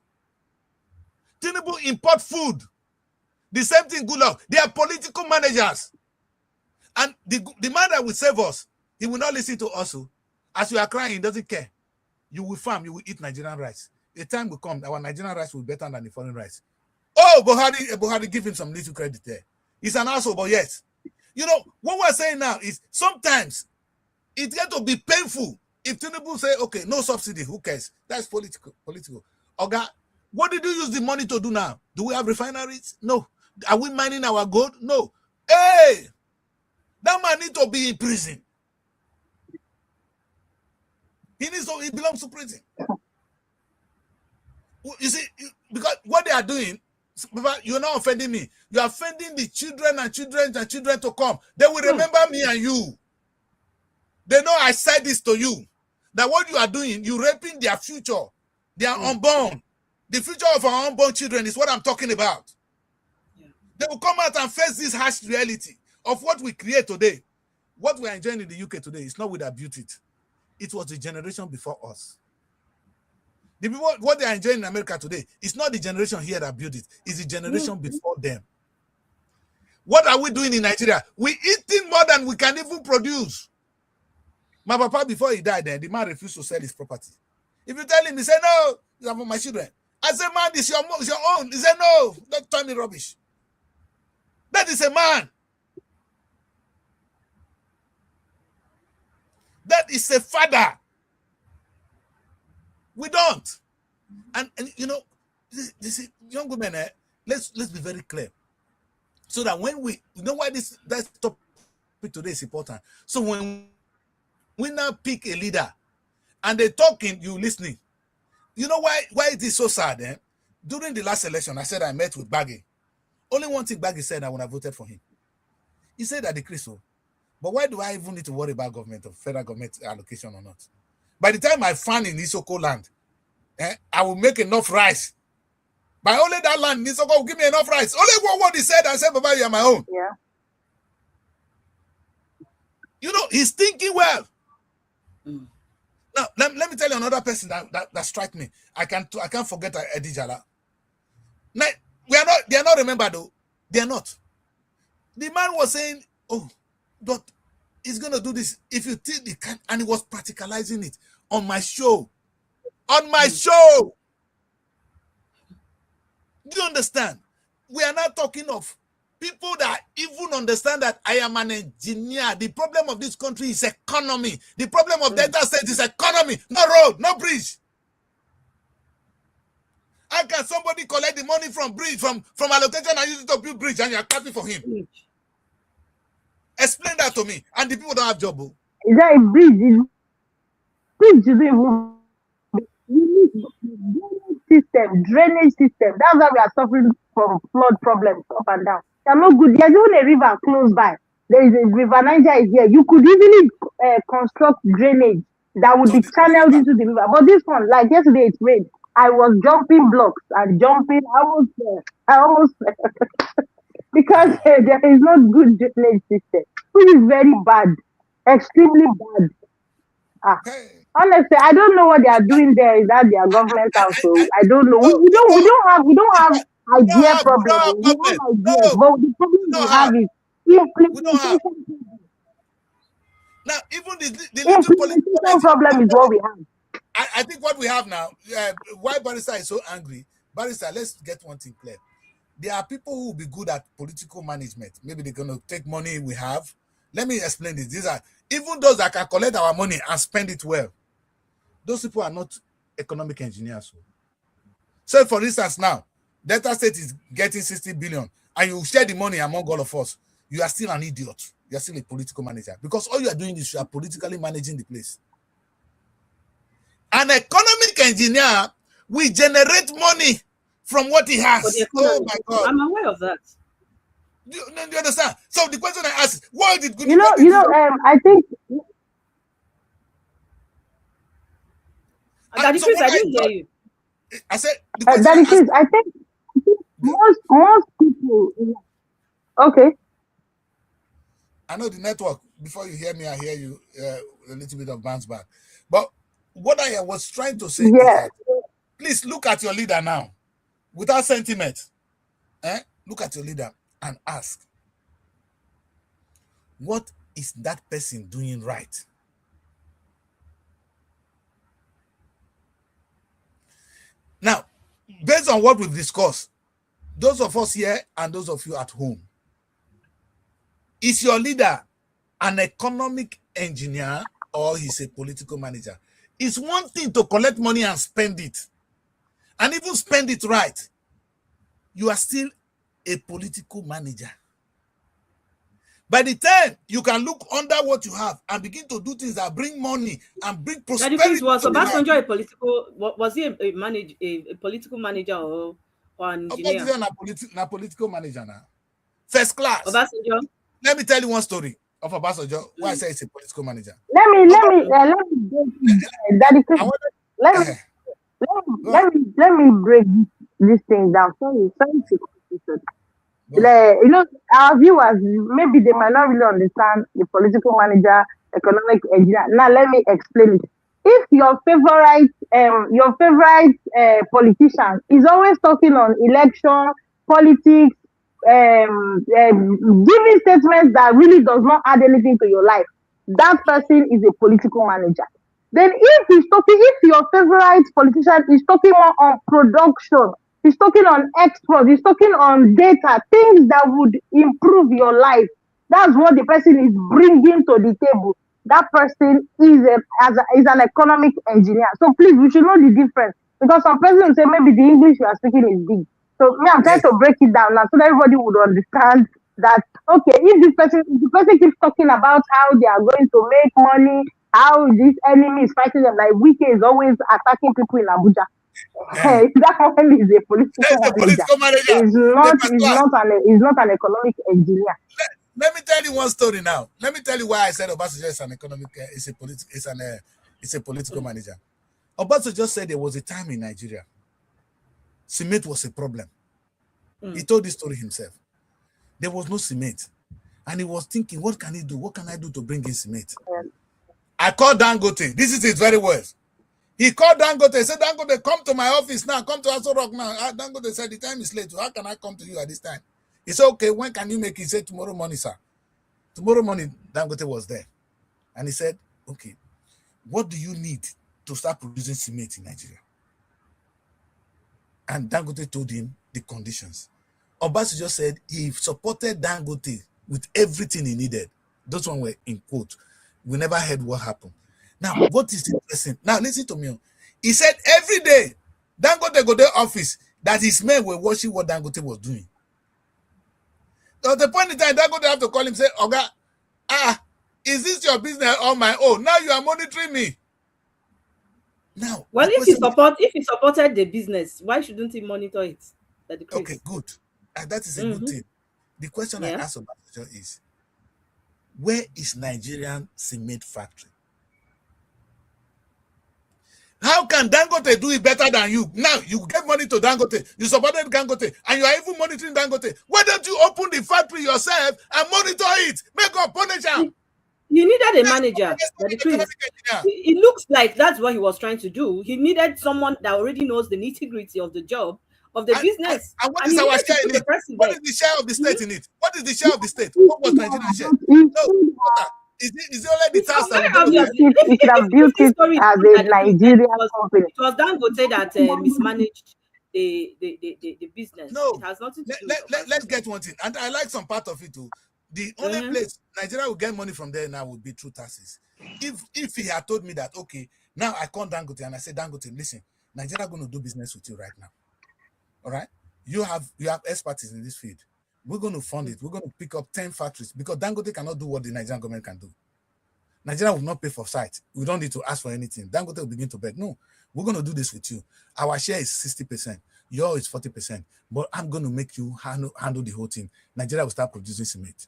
Tinubu import food. The same thing, good luck. They are political managers. And the man that will save us, he will not listen to us. As you are crying, he doesn't care. You will farm, you will eat Nigerian rice. The time will come, our Nigerian rice will be better than the foreign rice. Oh, Buhari, give him some little credit there. He's an asshole, but yes. You know, what we're saying now is sometimes it's going to be painful if Tinubu say, okay, no subsidy, who cares? That's political. Okay, what did you use the money to do now? Do we have refineries? No. Are we mining our gold? No. Hey, that man needs to be in prison. He belongs to prison. You see, because what they are doing, you're not offending me. You are offending the children and children to come. They will remember me and you. They know I said this to you. That what you are doing, you're raping their future. They are unborn. The future of our unborn children is what I'm talking about. Yeah. They will come out and face this harsh reality of what we create today. What we are enjoying in the UK today is not with our beauty. It was the generation before us. The people, what they are enjoying in America today, it's not the generation here that built it. It's the generation before them. What are we doing in Nigeria? We're eating more than we can even produce. My papa, before he died, the man refused to sell his property. If you tell him, he said, no, it's for my children. I said, man, it's your own. He said, no, don't tell me rubbish. That is a man. That is a father. We don't. And you know, this young women, let's be very clear. So that when you know why that topic today is important. So when we now pick a leader and they talking, you listening. You know why it is so sad? Eh? During the last election, I said I met with Baggy. Only one thing Baggy said I would have voted for him. He said that the crystal. But why do I even need to worry about government or federal government allocation or not? By the time I find in Isoko land, I will make enough rice. By only that land, Isoko will give me enough rice. Only what he said, I said, Baba, you are my own. Yeah. You know, he's thinking well. Now, let me tell you another person that struck me. I can't forget Eddie Jala. Now, they are not remembered though. They are not. The man was saying, oh, but he's gonna do this if you think he can, and he was practicalizing it on my show. On my show. Do you understand? We are not talking of people that even understand that I am an engineer. The problem of this country is economy. The problem of Delta State is economy. No road, no bridge. How can somebody collect the money from bridge, from allocation and use it to build bridge and you are clapping for him? Explain that to me. And the people don't have job. Is that a bridge? Bridge is even drainage system. That's why we are suffering from flood problems up and down. They're not good. There's even a river close by. There is a river, Niger is here. You could easily construct drainage that would be channeled into the river. But this one, like yesterday, it rained. I was jumping blocks and jumping. I almost because there is no good drainage system, which is very bad, extremely bad. Honestly, I don't know what they are doing there. Is that their government also? I don't know. We don't have idea problem. We have ideas, but the problem we have is implementation. Now, even the little political problem is what we have. I think what we have now, why Barrister is so angry. Barrister, let's get one thing clear. There are people who will be good at political management. Maybe they're going to take money we have. Let me explain this. These are even those that can collect our money and spend it well. Those people are not economic engineers. So, for instance, now, Delta State is getting 60 billion and you share the money among all of us. You are still an idiot. You are still a political manager because all you are doing is you are politically managing the place. An economic engineer will generate money from what he has. Oh my God! I'm aware of that. Do you understand? So the question I ask is, why did good? I think. Daddy Chris, I didn't hear you. I said, Daddy Chris, I think most people. Okay. I know the network. Before you hear me, I hear you a little bit of bounce back. But what I was trying to say is that, please look at your leader now, without sentiment. Look at your leader and ask, what is that person doing right? Now, based on what we've discussed, those of us here and those of you at home, is your leader an economic engineer or he's a political manager? It's one thing to collect money and spend it, and even spend it right. You are still a political manager. By the time you can look under what you have and begin to do things that bring money and bring prosperity. Was Obasanjo a political? Was he a political manager or an engineer? A political manager now. First class. Obasanjo. Let me tell you one story of Obasanjo. Why I say it's a political manager. Let me break this thing down. Sorry to our viewers, maybe they might not really understand the political manager, economic engineer. Now let me explain it. If your favorite politician is always talking on election, politics, giving statements that really does not add anything to your life, that person is a political manager. Then if your favorite politician is talking more on production, he's talking on exports, he's talking on data, things that would improve your life, that's what the person is bringing to the table. That person is an economic engineer. So please, we should know the difference. Because some person will say maybe the English you are speaking is big. So I'm trying to break it down now so that everybody would understand that okay, if the person keeps talking about how they are going to make money, how this enemy is fighting them, like Wike is always attacking people in Abuja. Eh. That one is a There's political a manager. political manager. The first class. Is not an economic engineer. Let me tell you one story now. Let me tell you why I said Obasanjo is an economic, it's a political manager. Obasanjo said there was a time in Nigeria, cement was a problem. He told this story himself. There was no cement. And he was thinking, what can he do? What can I do to bring in cement? I called Dangote. This is his very words. He called Dangote. He said, Dangote, come to my office now. Come to Aso Rock now. Dangote said, the time is late. How can I come to you at this time? He said, okay, when can you make it? He said, tomorrow morning, sir. Tomorrow morning, Dangote was there. And he said, okay, what do you need to start producing cement in Nigeria? And Dangote told him the conditions. Obasanjo said he supported Dangote with everything he needed. Those ones were in quote. We never heard what happened. Now, what is interesting? Now, listen to me. He said every day, Dangote go to the office, that his men were watching what Dangote was doing. At the point in time, Dangote have to call him, say, Oga, is this your business on my own? Now you are monitoring me. Now, well, if he supported the business, why shouldn't he monitor it? Okay, good. That is a good thing. The question I ask Obasanjo is, where is Nigerian cement factory? How can Dangote do it better than you? Now you get money to Dangote, you supported Dangote, and you are even monitoring Dangote. Why don't you open the factory yourself and monitor it? Make up punish him. You needed a manager. It looks like that's what he was trying to do. He needed someone that already knows the nitty-gritty of the job, of the business. And what is our share in it? What is the share of the state in it? What is the share of the state? What was Nigeria's share? No. Is it only the tax that it should have built it as a Nigerian company? It was Dangote that mismanaged the business. No, it has nothing to do. Let's get one thing, and I like some part of it too. The only place Nigeria will get money from there now would be through taxes. If he had told me that, okay, now I call Dangote and I say, Dangote, listen, Nigeria going to do business with you right now. All right, you have expertise in this field. We're going to fund it. We're going to pick up 10 factories because Dangote cannot do what the Nigerian government can do. Nigeria will not pay for site. We don't need to ask for anything. Dangote will begin to beg. No, we're going to do this with you. Our share is 60%. Yours is 40%. But I'm going to make you handle the whole thing. Nigeria will start producing cement.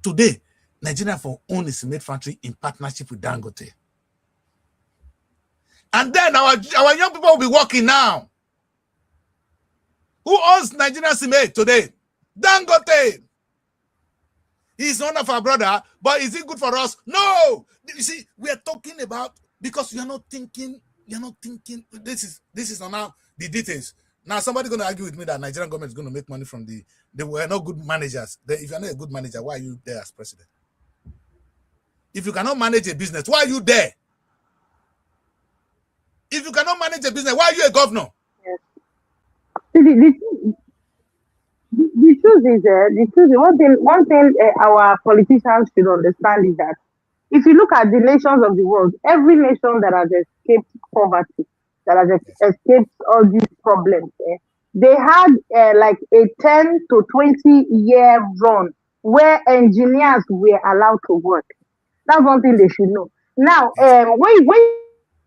Today, Nigeria will own a cement factory in partnership with Dangote. And then our young people will be working now. Who owns Nigerian cement today? Dangote. He's one of our brother, but is it good for us? No. You see, we are talking about, because you're not thinking, this is now the details. Now somebody going to argue with me that Nigerian government is going to make money from they were not good managers. If you're not a good manager, why are you there as president? If you cannot manage a business, why are you there? If you cannot manage a business, why are you a governor? Yes. The truth is, one thing our politicians should understand is that if you look at the nations of the world, every nation that has escaped poverty, that has escaped all these problems, they had like a 10 to 20-year run where engineers were allowed to work. That's one thing they should know. Now, when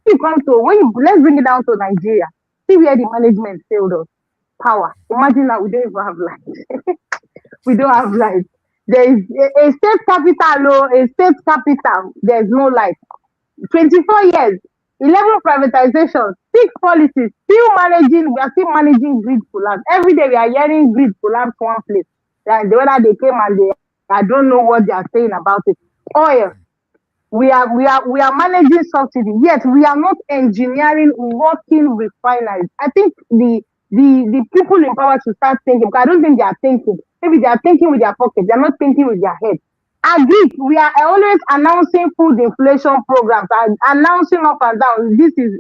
you come to, let's bring it down to Nigeria, see where the management failed us. Power. Imagine that we don't even have light. We don't have light. There is a state capital, there's no light. 24 years, 11 privatizations, 6 policies, we are still managing grid collapse. Every day we are hearing grid collapse one place. Like the weather they came and I don't know what they are saying about it. Oil. We are managing subsidy, yet we are not engineering working refineries. I think the people in power should start thinking, because I don't think they are thinking. Maybe they are thinking with their pockets, they are not thinking with their head. Agreed, we are always announcing food inflation programs and announcing up and down. This is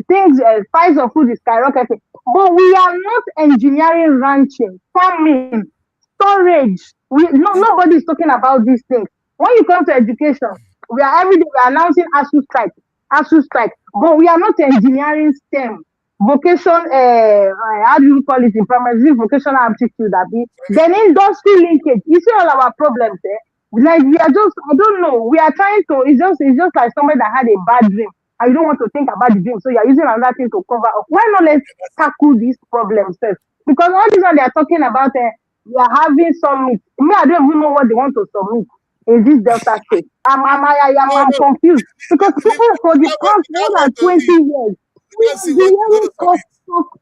things, price of food is skyrocketing. But we are not engineering ranching, farming, storage. Nobody is talking about these things. When you come to education, every day we are announcing ASU strike, but we are not engineering STEM. vocation, how do you call it in primary? Is it vocational aptitude? Then industry linkage. You see all our problems there. Like we are just, I don't know. We are trying to. It's just like somebody that had a bad dream, and you don't want to think about the dream, so you are using another thing to cover up. Why not let's tackle these problems first? Because all these one they are talking about, we are having summit. Me, I don't even know what they want to submit in this Delta state. I'm confused because people for the past more than 20 years. We can't see what they're going to Talk.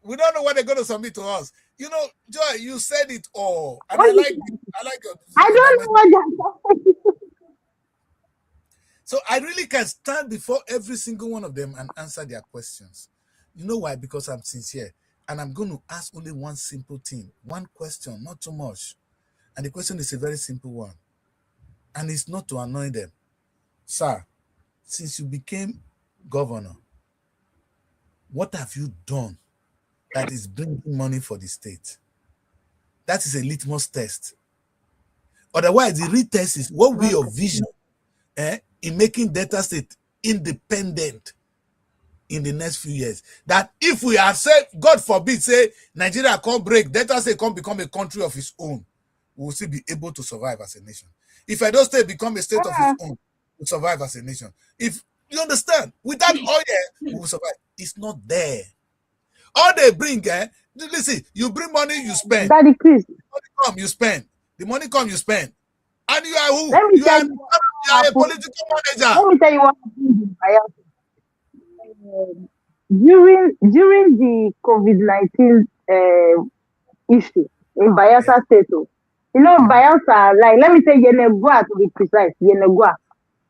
We don't know what they're going to submit to us. You know, Joy, you said it all, and What I is like it? your. I don't know what they're talking. So I really can stand before every single one of them and answer their questions. You know why? Because I'm sincere, and I'm going to ask only one simple thing, one question, not too much. And the question is a very simple one, and it's not to annoy them. Sir, since you became governor, what have you done that is bringing money for the state? That is a litmus test. Otherwise, the real test is what will be your vision in making Delta State independent in the next few years. That if we have said, God forbid, say Nigeria can't break, Delta State can't become a country of its own, we will still be able to survive as a nation. If Edo State become a state of its own, we'll survive as a nation. If you understand, without oil, we will survive. It's not there. All they bring, listen, you bring money, you spend. Daddy Chris. The money come, you spend. The money come, you spend. And you are who? Let me You tell are, you you are a political manager. Let me tell you what happened in Bayelsa. During the COVID-19 issue in Bayelsa State, you know, Bayelsa, like, let me say Yenegua to be precise, Yenegua.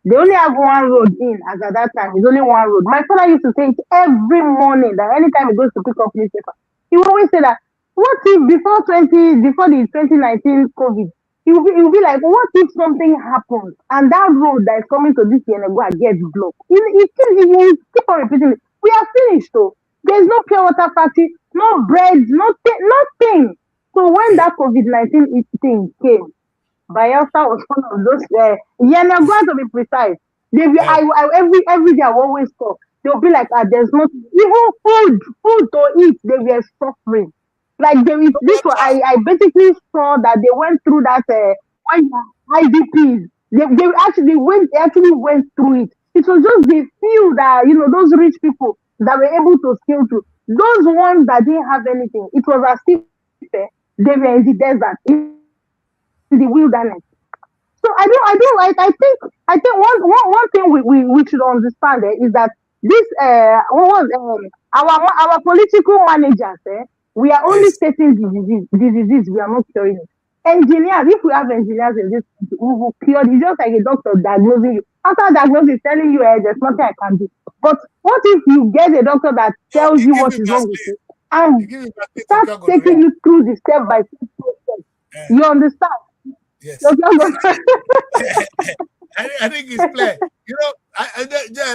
They only have one road in as at that time. It's only one road. My father used to say it every morning that anytime he goes to pick up newspaper, he will always say that, what if before the 2019 COVID, he will be like, what if something happens and that road that is coming to this Yenegua gets blocked? He keep on repeating it. We are finished though. There's no pure water factory, no bread, nothing. So when that COVID-19 thing came, Bayelsa was one of those. Yenegua to be precise. They be, every day I always talk. They'll be like, there's not even food to eat. They were suffering. Like there is this one. I basically saw that they went through that when IDPs. They actually went through it. It was just the few that those rich people that were able to scale through. Those ones that didn't have anything. It was as if they were in the desert. In the wilderness. So I think one thing we should understand is that this our political managers we are only stating the disease, we are not curing it. Engineers, if we have engineers in this, we will cure it. It's just like a doctor diagnosing you. After diagnosis, telling you there's nothing I can do. But what if you get a doctor that tells you what is wrong with you and starts taking you through the step by step process? You understand? Yes. I think it's clear.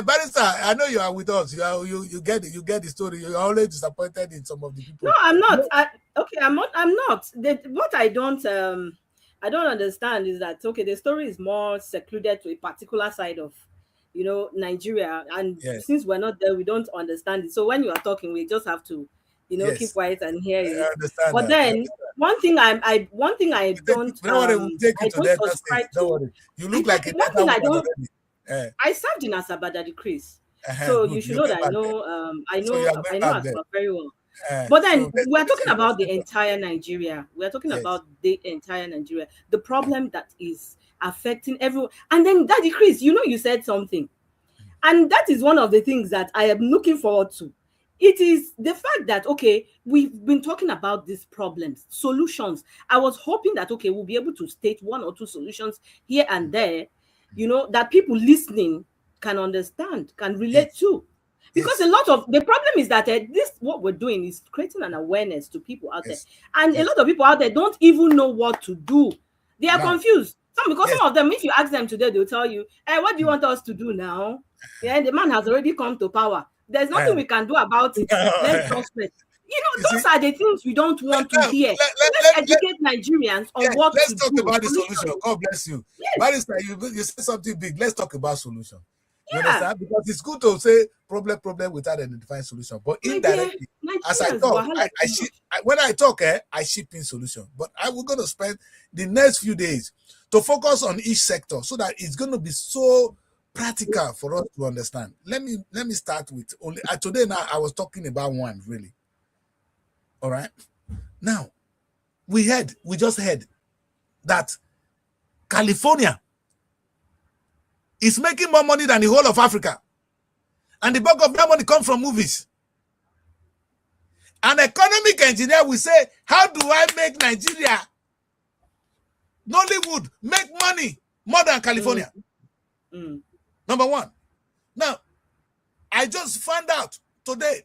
Barrister, I know you are with us. You get it. You get the story. You're always disappointed in some of the people. No, I'm not. I'm not. What I don't understand is that the story is more secluded to a particular side of Nigeria, and since we're not there, we don't understand it. So when you are talking, we just have to keep quiet and hear you. But then one thing I don't subscribe to. You look like one thing I don't. I served in Asaba, Daddy Chris, so you should know that I know Asaba very well. But then we're talking about the entire Nigeria. We're talking about the entire Nigeria. The problem that is affecting everyone. And then Daddy Chris, you said something, and that is one of the things that I am looking forward to. It is the fact that, we've been talking about these problems, solutions. I was hoping that, we'll be able to state one or two solutions here and there, that people listening can understand, can relate to. Because a lot of the problem is that what we're doing is creating an awareness to people out there. And a lot of people out there don't even know what to do. They are confused. Some of them, if you ask them today, they'll tell you, what do you want us to do now? Yeah, the man has already come to power. There's nothing we can do about it. Let's just wait. Those are the things we don't want to hear. Let's educate Nigerians on what let's talk about the solution. God bless you. Barrister, you said something big. Let's talk about solution. You Yeah, understand? Because it's good to say problem without identifying solution. But my dear, indirectly, as I Nigerians talk, wahala I too ship. much. When I talk, I ship in solution. But we're going to spend the next few days to focus on each sector so that it's going to be so practical for us to understand. Let me start with only today. Now I was talking about one really. All right. Now we just heard that California is making more money than the whole of Africa. And the bulk of that money comes from movies. An economic engineer will say, how do I make Nigeria, Nollywood, make money more than California? Number one. Now, I just found out today,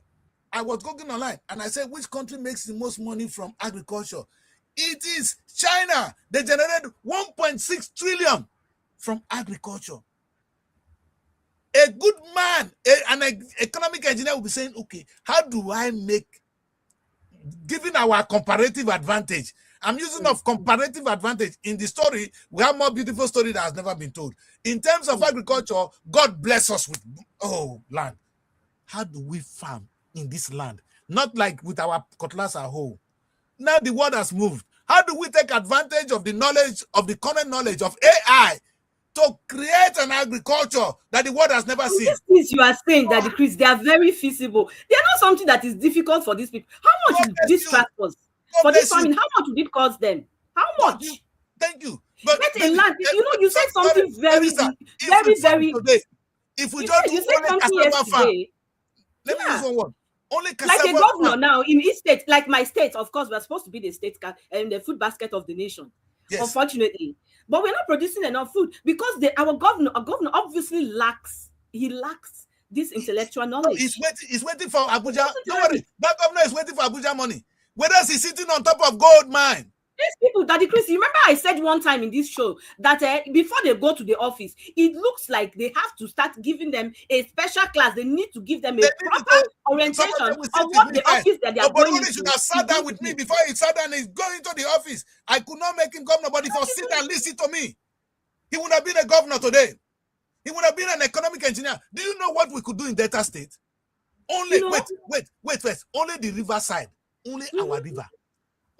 I was going online and I said, which country makes the most money from agriculture? It is China. They generated 1.6 trillion from agriculture. A good man, an economic engineer will be saying, okay, how do I make, given our comparative advantage? I'm using of comparative advantage. In the story, we have more beautiful story that has never been told. In terms of agriculture, God bless us with, land. How do we farm in this land? Not like with our cutlass at home. Now the world has moved. How do we take advantage of the knowledge, of the current knowledge of AI to create an agriculture that the world has never seen? These things you are saying that decrease, they are very feasible. They are not something that is difficult for these people. How much would this tractors for this farming? How much would it cost them? How much? Thank you. But get a land. You said something very, very. Today, if we don't do said something yesterday. Let me use one word. Only like a governor now in each state, like my state, of course, we're supposed to be the state and the food basket of the nation. Yes. Unfortunately, but we're not producing enough food because our governor obviously lacks this intellectual knowledge. He's waiting for Abuja. Don't worry, that governor is waiting for Abuja money. Whether he's sitting on top of gold mine. These people, Daddy Chris, you remember I said one time in this show that before they go to the office, it looks like they have to start giving them a special class. They need to give them a proper orientation on what the office that they are going into. Should have sat down with me before he sat down and he's going into the office. I could not make him governor, but if he sit and listen to me, he would have been a governor today. He would have been an economic engineer. Do you know what we could do in Delta State? Only, wait first. Only the river side. Only our river.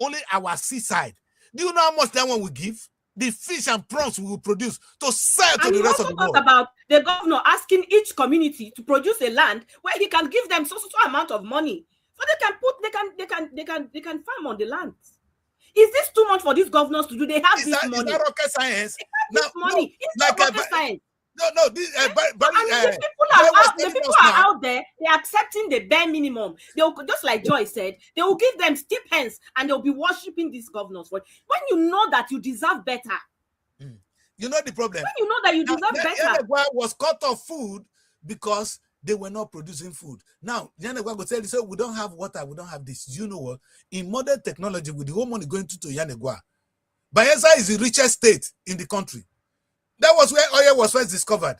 Only our seaside. Do you know how much that one will give? The fish and prawns we will produce to sell to the rest of the world. About the governor asking each community to produce a land where he can give them so amount of money, so they can farm on the land. Is this too much for these governors to do? They have this money. Is that rocket science? They have this money. It's not rocket science. No, this the people are out there, they're accepting the bare minimum. They'll, just like Joy said, they will give them stipends and they'll be worshiping these governors. When you know that you deserve better. You know the problem. When you know that you deserve better. Yanegwa was cut off food because they were not producing food. Now, Yanegwa will tell you, so we don't have water, we don't have this. You know what? In modern technology, with the whole money going to Yanegwa, Bayelsa is the richest state in the country. That was where oil was first discovered.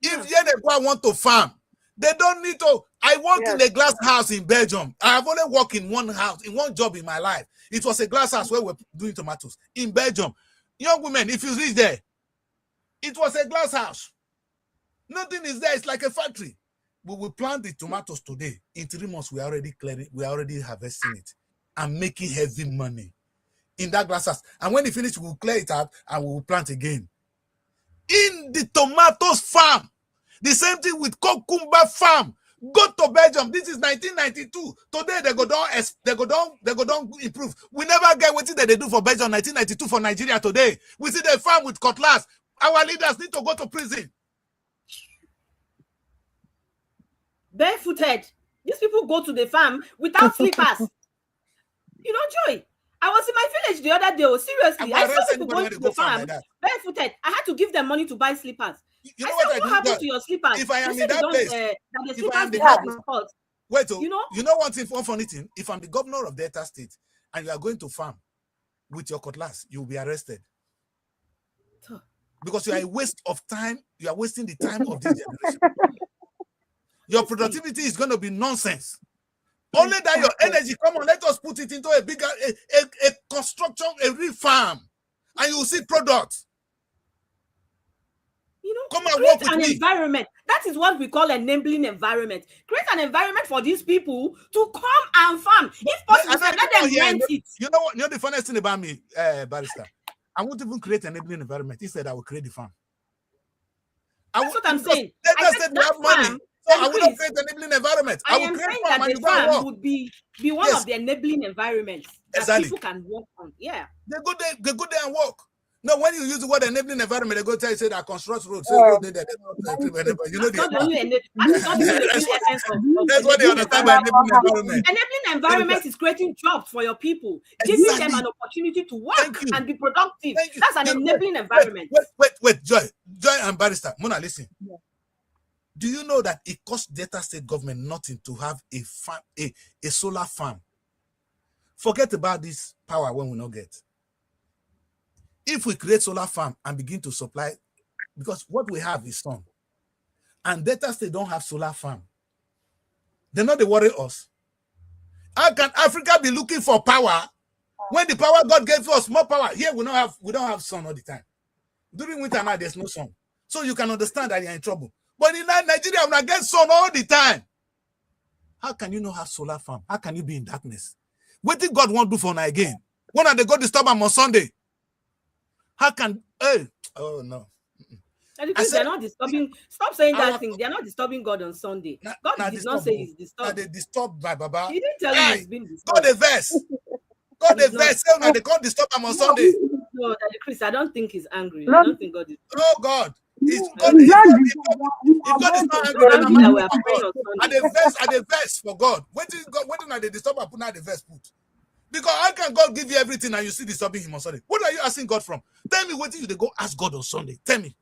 If Yanegwa want to farm, they don't need to. I work in a glass house in Belgium. I have only worked in one house, in one job in my life. It was a glass house where we're doing tomatoes in Belgium. Young women, if you reach there, it was a glass house. Nothing is there. It's like a factory. We will plant the tomatoes today. In 3 months, we are already clearing, we are already harvesting it and making heavy money in that glass house. And when it finishes, we will clear it out and we will plant again. In the tomatoes farm, the same thing with cucumber farm. Go to Belgium. This is 1992. Today they go down improve. We never get what they do for Belgium 1992 for Nigeria today. We see the farm with cutlass. Our leaders need to go to prison. Barefooted. These people go to the farm without slippers. You know, Joy. I was in my village the other day. Seriously, I saw people going to the farm barefooted. I had to give them money to buy slippers. You know what happened to your slippers? If I am in that place, you know one thing, one funny thing. If I'm the governor of Delta State and you are going to farm with your cutlass, you will be arrested. Because you are a waste of time. You are wasting the time of this generation. Your productivity is going to be nonsense. Only that your energy, come on, let us put it into a bigger, a construction, a real farm, and you will see products. You know, Come and create work with an me. environment. That is what we call enabling environment. Create an environment for these people to come and farm. If possible, let them rent it. You know what? You know the funniest thing about me, Barrister? I won't even create an enabling environment. He said I will create the farm. That's what I'm saying. I said we have money. So I will not create an enabling environment. I am saying that the farm would be one of the enabling environments that people can work on. Yeah. They go there and work. No, when you use the word enabling environment, they go tell you say that construct roads. You know the that's what they understand by enabling environment. Enabling environment is creating jobs for your people, giving them an opportunity to work and be productive. That's an enabling environment. Wait, Joy and Barrister, Mona, listen. Yeah. Do you know that it costs Delta State government nothing to have a farm, a solar farm? Forget about this power when we not get. If we create solar farm and begin to supply, because what we have is sun, and Delta State don't have solar farm, they're not they worry us. How can Africa be looking for power when the power God gave us more power? Here we don't have sun all the time. During winter now there's no sun, so you can understand that you're in trouble. But in Nigeria, when I get sun all the time, how can you not have solar farm? How can you be in darkness? What did God want to do for now again? When are they going to disturb them on Sunday? How can oh no. They're not disturbing. Stop saying that thing. They're not disturbing God on Sunday. God did not say he's disturbed. They disturbed by Baba. He didn't tell you he's been disturbed. God the verse. God the verse. They can't disturb him on Sunday. No, Chris, I don't think he's angry. I don't think God is. Oh God. If God is not angry, then I'm at the verse for God. When are they disturb and put out the verse put? Because how can God give you everything and you still disturbing him on Sunday? What are you asking God from? Tell me what you go ask God on Sunday. Tell me.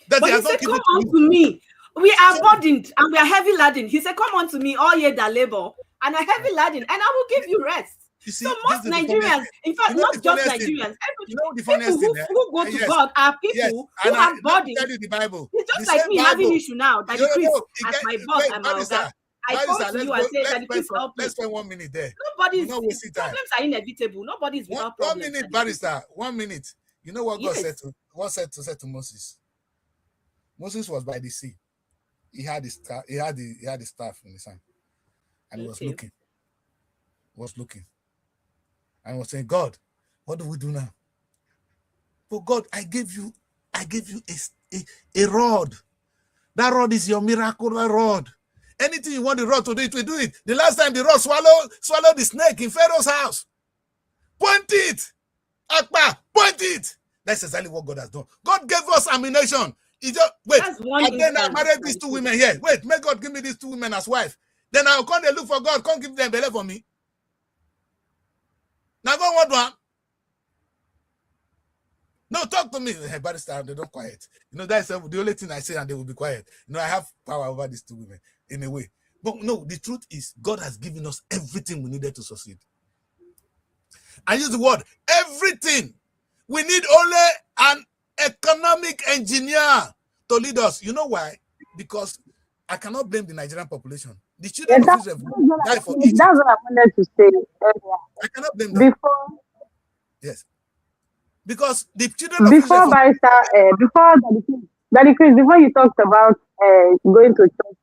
But he said, come unto me. We are burdened and we are heavy laden. He said, come unto me, all ye that labor and are heavy laden, and I will give you rest. You see, so most Nigerians, in fact, not just Nigerians, people who go to God are people who have bodies. Tell you the Bible. It's just like me having issue now that as my boss and my oga. I told you and said that please help me. Let's spend 1 minute there. Nobody's problems are inevitable. Nobody's without problems. 1 minute, Barrister. 1 minute. You know what God said to Moses? Moses was by the sea. He had the staff. He had the staff in his hand, and he was looking. And was saying, God, what do we do now? But God, I gave you a rod. That rod is your miracle rod. Anything you want the rod to do, it will do it. The last time the rod swallowed the snake in Pharaoh's house. Point it. Akbar, point it. That's exactly what God has done. God gave us ammunition. He just wait. And then I married these 2 women here. Wait, may God give me these 2 women as wife. Then I'll come and look for God. Come give them belly for me. Now go what one? No, talk to me. Hey, Barrister, they don't quiet. You know, that's the only thing I say, and they will be quiet. You know, I have power over these 2 women in a way. But no, the truth is, God has given us everything we needed to succeed. I use the word everything. We need only an economic engineer to lead us. You know why? Because I cannot blame the Nigerian population. The children of Israel die for Egypt. That's what I wanted to say earlier. I cannot blame them. Yes. Because the children of Israel... Before you talked about going to church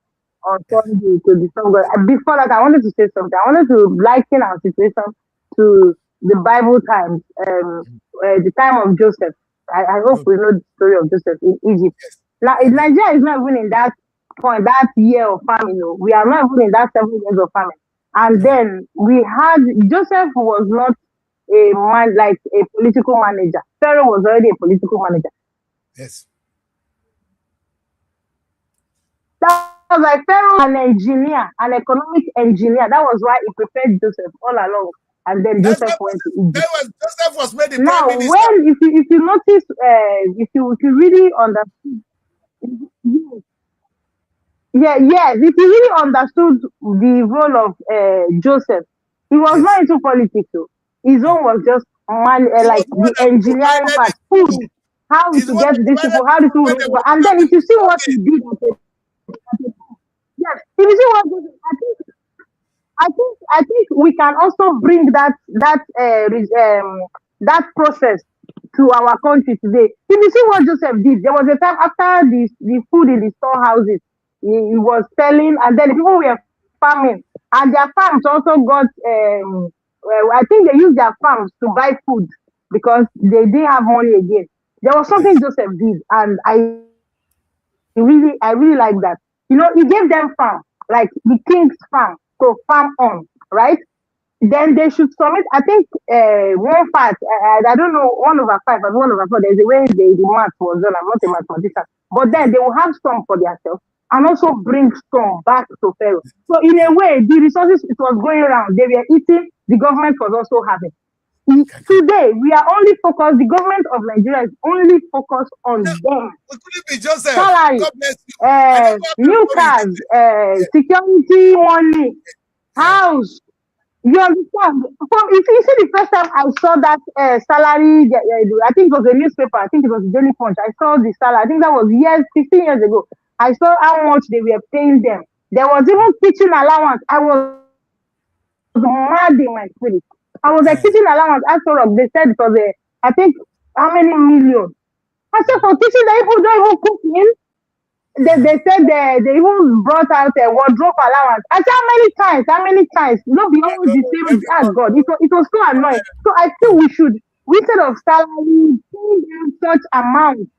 on Sunday to the song, before that, I wanted to say something. I wanted to liken our situation to the Bible times, the time of Joseph. I hope we know the story of Joseph in Egypt. Yes. Nigeria is not even in that point, that year of famine. No. We are not even in that 7 years of famine. And then Joseph was not a man like a political manager. Pharaoh was already a political manager. Yes. That was like Pharaoh, an engineer, an economic engineer. That was why he prepared Joseph all along. And then Joseph went to Egypt. Joseph was made the now, prime minister. Well, if you notice, if you really understood, if you really understood the role of Joseph, he was not into politics. So his own was just like the engineering part, food, how to get these people, how to do it. And then if you see what he did, yes, if you see what I think we can also bring that process to our country today. If you see what Joseph did, there was a time after the food in the storehouses, he was selling, and then the people were farming, and their farms also got. I think they used their farms to buy food because they didn't have money again. There was something Yes. Joseph did, and I really like that. You know, he gave them farm, like the king's farm, to farm on, right? Then they should submit. I think one part. I don't know 1/5 and 1/4. There's a way the math was done. I'm not a mathematician, but then they will have some for themselves and also bring some back to Pharaoh. So in a way, the resources it was going around, they were eating. The government was also having. Today, we are only focused. The government of Nigeria is only focused on No, them. we couldn't be Joseph. Salary, God bless you. I never have new a story. cars, Yes. security money, Yes. house. You understand? If you see the first time I saw that salary, I think it was a newspaper. I think it was Daily Punch. I saw the salary. I think that was 15 years ago. I saw how much they were paying them. There was even teaching allowance. I was mad in my spirit. I was like, Yes. teaching allowance. After all, they said it was I think, how many million? I said, for teaching that people don't even cook in. They said they even brought out a wardrobe allowance. I said, how many times? How many times? Not be always the same. Every Ah, month. God, it was so annoying. So I feel we should, instead of salary, pay them such amount.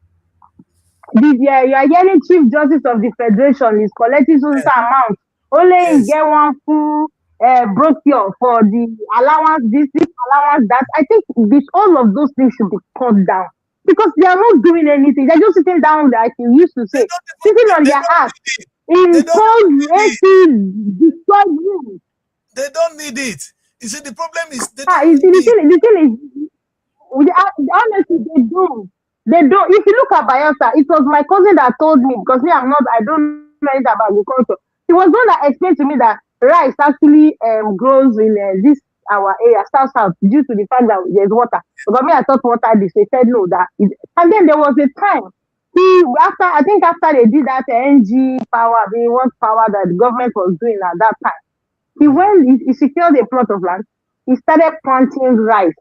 You are hearing Chief Justice of the Federation is collecting such amount. Only he Yes. get one full brochure for the allowance, this allowance, that. I think all of those things should be cut down because they are not doing anything. They're just sitting down, like you used to They say, don't sitting on they their don't ass need it. in They don't cold need it. AC, destroyed you. They don't need it. You see, the problem is they Ah, don't need it. the thing is, honestly, they do. They don't. If you look at Bielsa, it was my cousin that told me because me, I don't know anything about agriculture. He was the one that explained to me that rice actually grows in this our area, south, due to the fact that there's water. Because me, I thought water this. They said no, and then there was a time. I think after they did that NG power, the what power that the government was doing at that time, he secured a plot of land. He started planting rice.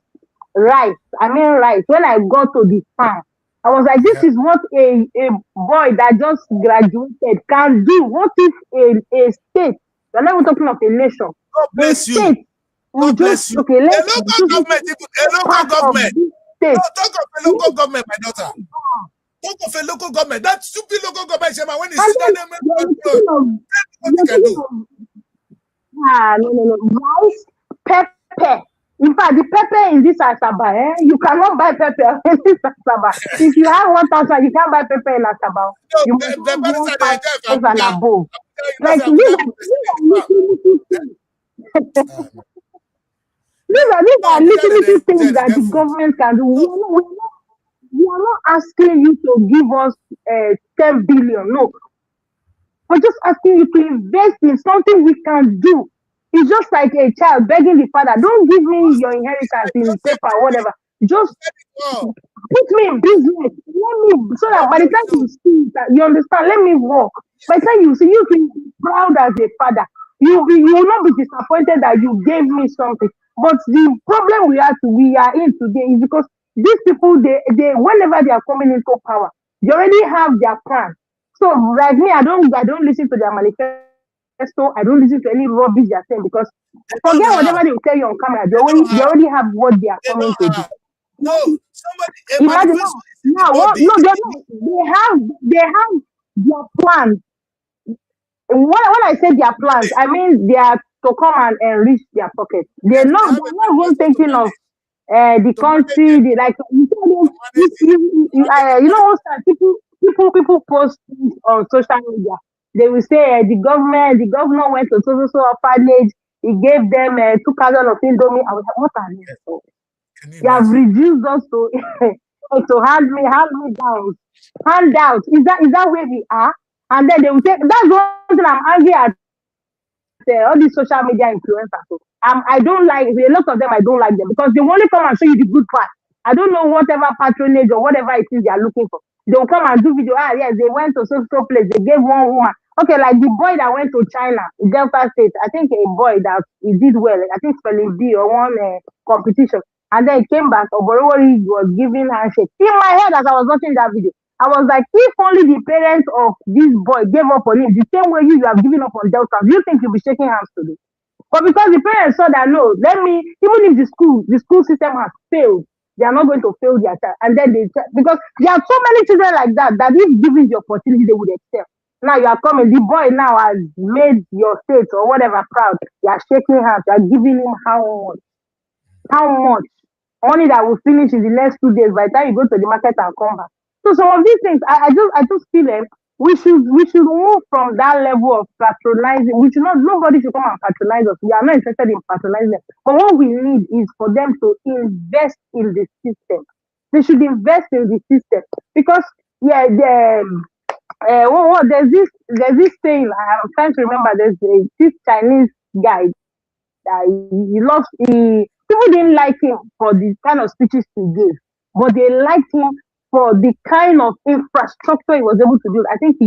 Rice. When I got to the farm, I was like, this Yeah. is what a boy that just graduated can do. What if a state, we're not even talking of a nation, God a bless you. state will God bless just, you. okay, A let's local choose government, a local part of government. this No, state. talk of a local government, my daughter. Talk of a local government. That stupid local government, Shema, when he And sit down then there, make you're control. thinking of, What he you're can thinking do. of no. Rice, pepper. In fact, the pepper in this Asaba, you cannot buy pepper in this Asaba. If you have 1,000, you can't buy pepper in Asaba. No, You must the have parents one are five the enjoy and Abuja. above. Abuja, you know, Like say Abuja people these are little things. Ah, no. These No, are Abuja, little things they that the get food. government can do. No, We are not asking you to give us 10 billion. No, we're just asking you to invest in something we can do. It's just like a child begging the father, don't give me your inheritance in Joseph, paper or whatever. Just oh, put me in business. Let me, so that God by the bless time you. you see that, you understand, let me work. By the time you see, you will be proud as a father. You will not be disappointed that you gave me something. But the problem we are in today is because these people, they whenever they are coming into power, they already have their plan. So like me, I don't listen to their manifesto. I don't listen to any rubbish they are saying because They don't forget have. whatever they will tell you on camera. They don't They have. already have what they are They coming to don't do. have. No, somebody, a Imagine manifesto is in the now what? body. No, they have their plans. When I say their plans, I mean they are to come and enrich their pockets. Yes, they have a They're not even manifesto thinking of the to manage country. them, Like you tell them, to manage it, to manage the you country. know, what people post things on social media. They will say the governor went to so orphanage. He gave them 2,000 of Indomie. I was like, what are these Yes, for? can you They have imagine? reduced us to to hand me down, handout. Is that where we are? And then they will say that's one thing I'm angry at all these social media influencers. So, I don't like a lot of them. I don't like them because they only come and show you the good part. I don't know whatever patronage or whatever it is they are looking for. They will come and do video. Ah, yes, they went to so place. They gave one woman. Okay, like the boy that went to China, Delta State. I think a boy that he did well. I think spelling bee or one competition. And then he came back. Oborowori was giving handshake. In my head, as I was watching that video, I was like, if only the parents of this boy gave up on him the same way you have given up on Delta, do you think you'll be shaking hands today? But because the parents saw that no, let me, even if the school system has failed, they are not going to fail their child. And then because there are so many children like that, that if given the opportunity, they would excel. Now you are coming, the boy now has made your state or whatever proud. You are shaking hands, you are giving him how much? How much? Money that will finish in the next 2 days by the time you go to the market and come back. So some of these things, I just feel like we should move from that level of patronizing. We should not, nobody should come and patronize us. We are not interested in patronizing them. But what we need is for them to invest in the system. They should invest in the system because yeah, there's this saying I'm trying to remember. This Chinese guy that people didn't like him for the kind of speeches he gave, but they liked him for the kind of infrastructure he was able to build. I think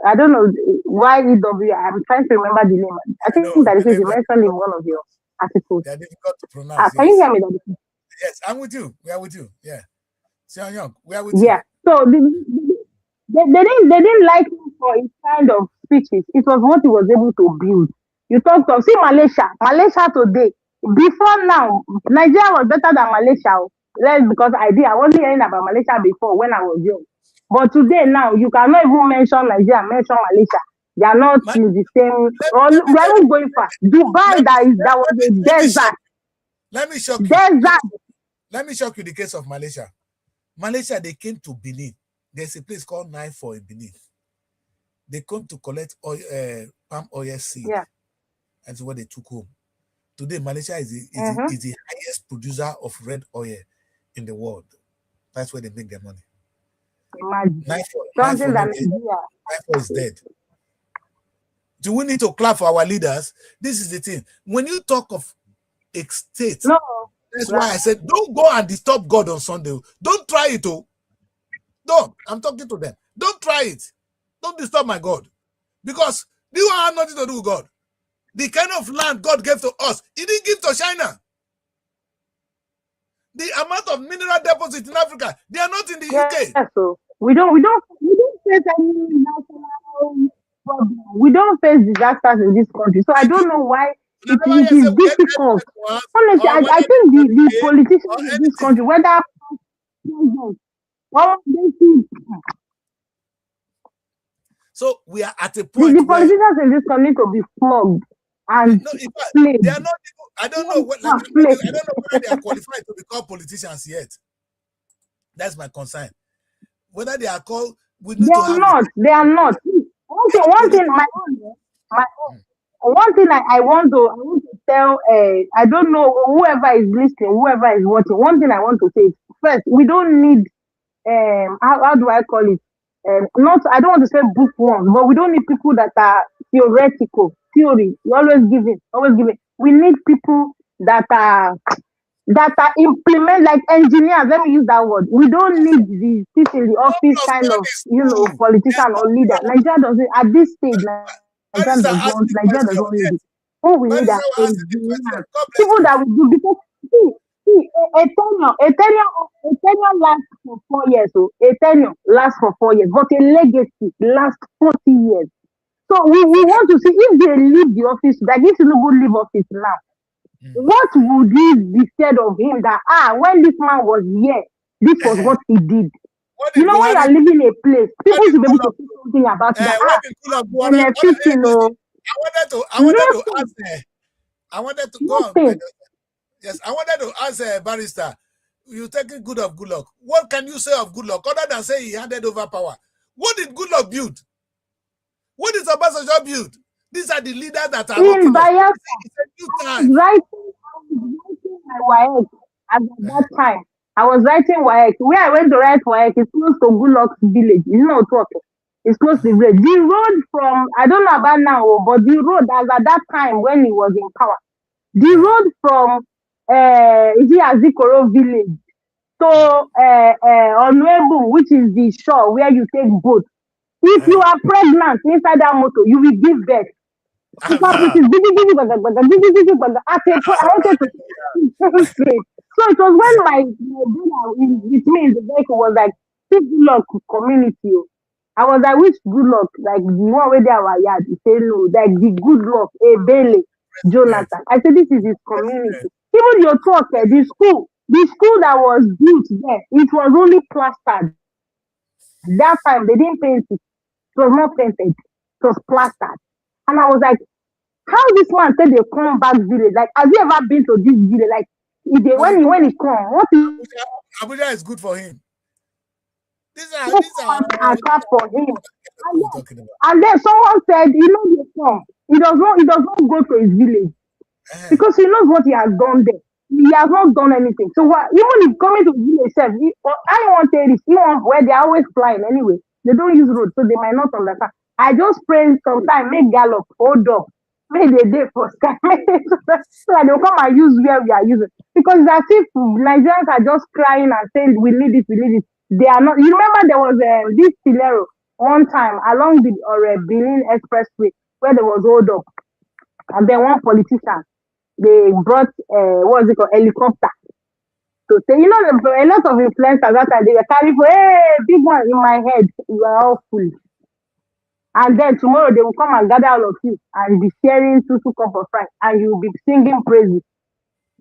I don't know why EW. I'm trying to remember the name. I I think know that the is you names are mentioned in one of your articles. they're difficult to pronounce. Can you Yes, hear me? Daddy? yes, I'm with you. We are with you. Yeah, Xiao Young, we are with you. Yeah. So they didn't like him for his kind of speeches. It was what he was able to build. You talked of see Malaysia today. Before now, Nigeria was better than Malaysia. Because I wasn't hearing about Malaysia before when I was young. But today now you cannot even mention Nigeria, mention Malaysia. They are not My, in the same or let me we are tell even you, going far. Dubai that was a desert. let me shock you. Desert. Let me shock you the case of Malaysia. Malaysia, they came to Benin. There's a place called 94 in Benin. They come to collect oil, palm oil seed. Yeah. That's what they took home. Today, Malaysia is the highest producer of red oil in the world. That's where they make their money. Imagine. 94 Something that is dead. Do we need to clap for our leaders? This is the thing. When you talk of a state, no. That's why I said, don't go and disturb God on Sunday. Don't try it, oh. Don't. I'm talking to them. Don't try it. Don't disturb my God. Because you have nothing to do with God. The kind of land God gave to us, He didn't give to China. The amount of mineral deposits in Africa, they are not in the UK. So we don't face any national problem. We don't face disasters in this country. So I don't know why it is difficult. Honestly, I think the politicians in this country, whether so we are at a point the politicians in this country need to be flogged and no, in fact, they are not. I don't know what. Like, I don't know whether they are qualified to become politicians yet. That's my concern. Whether they are called, we need to have. They are not. One thing I want to tell. I don't know whoever is listening, whoever is watching. One thing I want to say is first, we don't need. How do I call it? Not. I don't want to say bookworms, but we don't need people that are theoretical. Theory. You always give it. We need people that are implement like engineers. Let me use that word. We don't need the sit in the office kind of politician or leader. Nigeria doesn't at this stage. Nigeria doesn't need it. What we need are engineers. People that will do because a tenure lasts for 4 years. So a tenure lasts for 4 years, but a legacy lasts 40 years. So we want to see if they leave the office, like if Tinubu leave office now, what would be said of him that when this man was here, this was what he did. You know, when you are living a place, people should be able to say something about that. I wanted to go on. Yes, I wanted to ask Barrister, you taking good luck. What can you say of good luck other than say he handed over power? What did good luck build? What is Obasanjo build? These are the leaders that are in Bayelsa. Writing my WAEC at that time. I was writing WAEC. Where I went to write WAEC is close to Goodluck's village. You know what? It's close to the village. The road from, I don't know about now, but the road as at that time when he was in power, the road from Azikoro village to Onwebu, which is the shore where you take boat. If you are pregnant inside that motor, you will give birth. wanted to straight. So it was when my brother with me in the vehicle was like, "This good luck community." Oh." I was like, "Which good luck?" Like the one where they our yard. He said no, like the good luck, Ebele, Yes. Jonathan. I said, "This is his community." Even your talk, the school that was built there, it was only plastered. That time they didn't paint it. It was not painted. It was plastered. And I was like, how this man said they come back village? Like, have you ever been to this village? Like, if they, But when he come, what is Abuja is good for him. people These come are and attack for him? And we're then, talking about. and then someone said, they come. He does not go to his village Eh, because he knows what he has done there. He has not done anything. So what, even if coming to village itself, I don't want to say this, even where they're always flying anyway. They don't use road, so they might not understand. I just pray sometimes make gallop, hold up, make the day for sky, so that they'll come and use where we are using. Because it's as if Nigerians are just crying and saying we need it, we need it. They are not. You remember there was this scenario one time along the Benin Expressway where there was hold up, and then one politician they brought what's it called helicopter to say, a lot of influencers that time they were carrying for hey big one in my head, you are all full. And then tomorrow they will come and gather all of you and be sharing two cup of rice and you will be singing praises.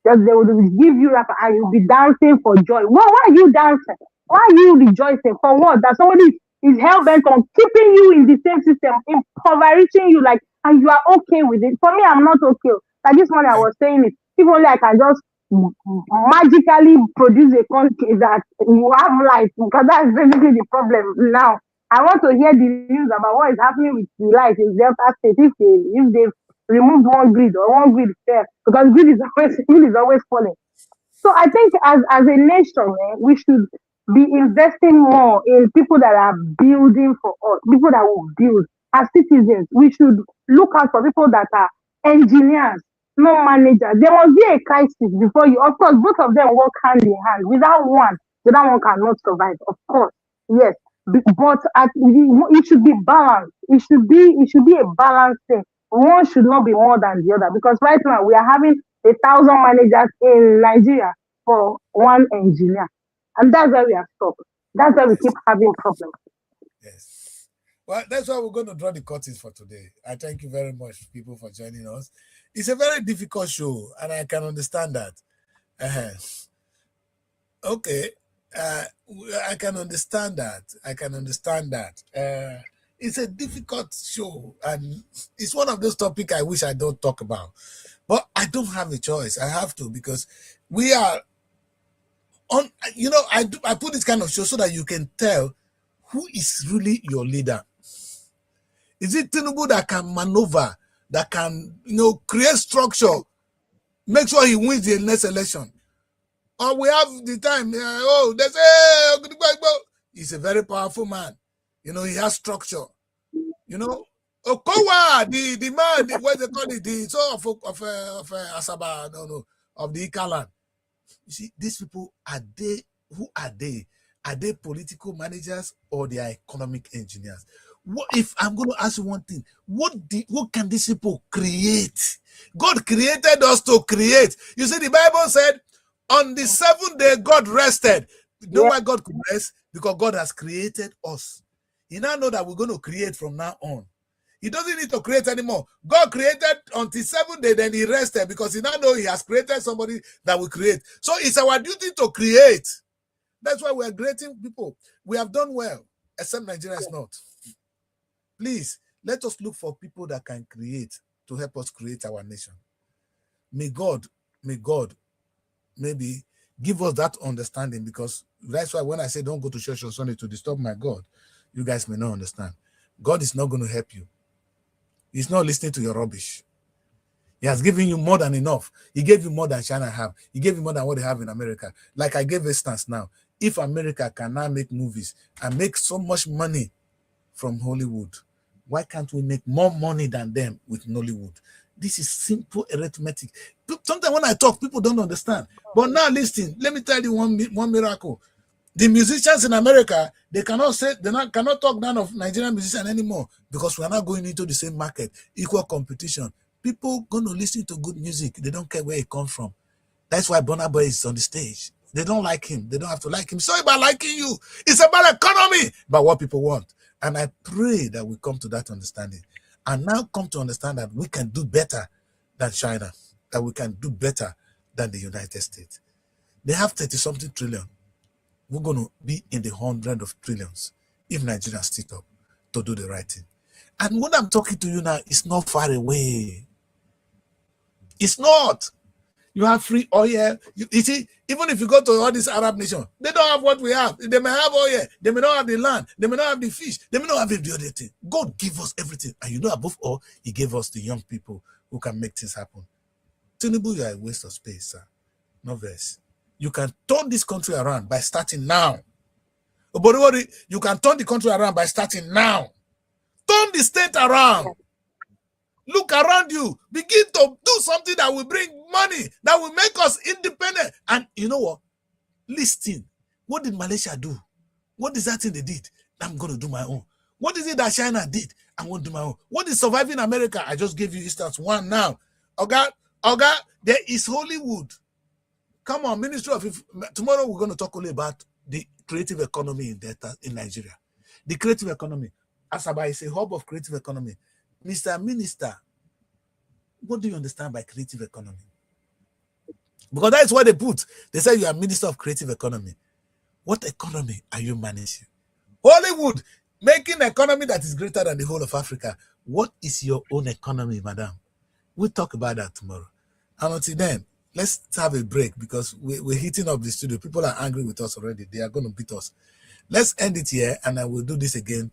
Just they will give you rap and you'll be dancing for joy. Why are you dancing? Why are you rejoicing? For what? That somebody is hell bent on keeping you in the same system, impoverishing you, like, and you are okay with it. For me, I'm not okay. Like this morning, I eh, was saying it. If only I can just magically produce a country that you have life, because that's basically the problem now. I want to hear the news about what is happening with the life in Delta State if they removed one grid or one grid there because grid is always falling. So I think as a nation, we should be investing more in people that are building for us, people that will build. As citizens, we should look out for people that are engineers, not managers. There must be a crisis before you. Of course, both of them work hand in hand. Without one, the other one cannot survive. Of course, yes. But it should be balanced. It should be a balanced thing. One should not be more than the other because right now we are having 1,000 managers in Nigeria for one engineer. And that's why we are stuck. That's why we keep having problems. yes. Well, that's why we're going to draw the curtains for today. I thank you very much, people, for joining us. It's a very difficult show, and I can understand that. Uh-huh. Okay. Uh, I can understand that. I can understand that. It's a difficult show, and it's one of those topics I wish I don't talk about. But I don't have a choice. I have to because we are on. I put this kind of show so that you can tell who is really your leader. Is it Tinubu that can maneuver, that can create structure, make sure he wins the next election? Or we have the time, they say, he's a very powerful man. He has structure. Okowa, the man, what they call it, the son of Asaba, no, of the Ikaland. You see, these people, who are they? Are they political managers or they are economic engineers? What if I'm going to ask you one thing? What can these people create? God created us to create. You see, the Bible said, on the seventh day, God rested. You know Yeah. why God could rest? Because God has created us. He now know that we're going to create from now on. He doesn't need to create anymore. God created until 7 days, then he rested because he now know he has created somebody that will create. So it's our duty to create. That's why we're creating people. We have done well, except Nigeria is not. Please, let us look for people that can create to help us create our nation. May God, maybe give us that understanding because that's why when I say don't go to church on Sunday to disturb my God, you guys may not understand. God is not going to help you. He's not listening to your rubbish. He has given you more than enough. He gave you more than China have. He gave you more than what they have in America. Like I gave instance now. If America can now make movies and make so much money from Hollywood, why can't we make more money than them with Nollywood? This is simple arithmetic. Sometimes when I talk, people don't understand. But now listen, let me tell you one miracle. The musicians in America, they cannot say, cannot talk down of Nigerian musicians anymore because we are not going into the same market, equal competition. People going to listen to good music. They don't care where it comes from. That's why Burna Boy is on the stage. They don't like him. They don't have to like him. It's about liking you. It's about economy, about what people want. And I pray that we come to that understanding. And now come to understand that we can do better than China, that we can do better than the United States. They have 30-something trillion. We're going to be in the hundreds of trillions if Nigeria stick up to do the right thing. And what I'm talking to you now is not far away. It's not. You have free oil. You see, even if you go to all these Arab nations, they don't have what we have. They may have oil. They may not have the land. They may not have the fish. They may not have the other thing. God give us everything. And you know, above all, he gave us the young people who can make things happen. Tinubu, you are a waste of space, sir. No verse. You can turn this country around by starting now. Oborori, you can turn the country around by starting now. Turn the state around. Look around you. Begin to do something that will bring money, that will make us independent. And you know what? Listen. What did Malaysia do? What is that thing they did? I'm going to do my own. What is it that China did? I want to do my own. What is surviving America? I just gave you instance one now. Oga, there is Hollywood. Come on, Ministry of... Tomorrow we're going to talk only about the creative economy in Nigeria. The creative economy. Asaba is a hub of creative economy. Mr. Minister, what do you understand by creative economy? Because that is what they put. They say you are Minister of Creative Economy. What economy are you managing? Hollywood, making an economy that is greater than the whole of Africa. What is your own economy, madam? We'll talk about that tomorrow. And until then, let's have a break because we're heating up the studio. People are angry with us already. They are going to beat us. Let's end it here and I will do this again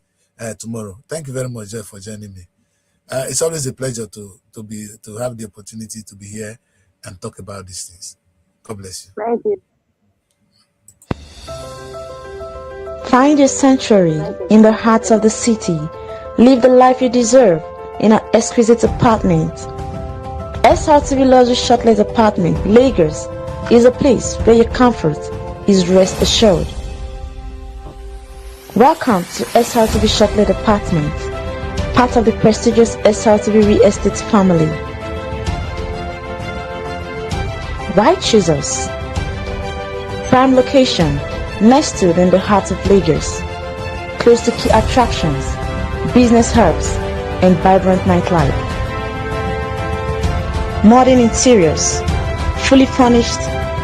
tomorrow. Thank you very much, Jeff, for joining me. It's always a pleasure to have the opportunity to be here and talk about these things. God bless you. Thank you. Find your sanctuary in the heart of the city. Live the life you deserve in an exquisite apartment. SRTV Luxury Shortlet Apartment, Lagos, is a place where your comfort is rest assured. Welcome to SRTV Shortlet Apartment, part of the prestigious SRTV Real Estate family. Why choose us? Prime location, nestled in the heart of Lagos, close to key attractions, business hubs, and vibrant nightlife. Modern interiors, fully furnished,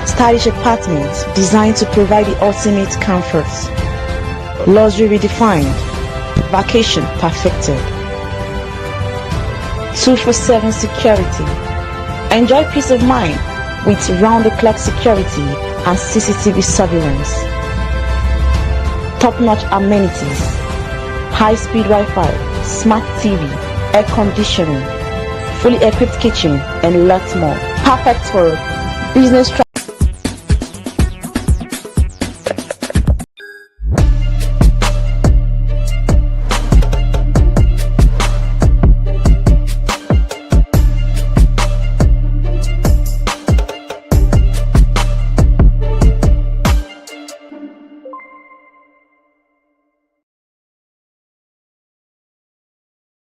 stylish apartments designed to provide the ultimate comfort. Luxury redefined, vacation perfected. 24/7 security. Enjoy peace of mind with round-the-clock security and CCTV surveillance. Top-notch amenities, high-speed Wi-Fi, smart TV, air conditioning, fully equipped kitchen, and lots more. Perfect for business travel.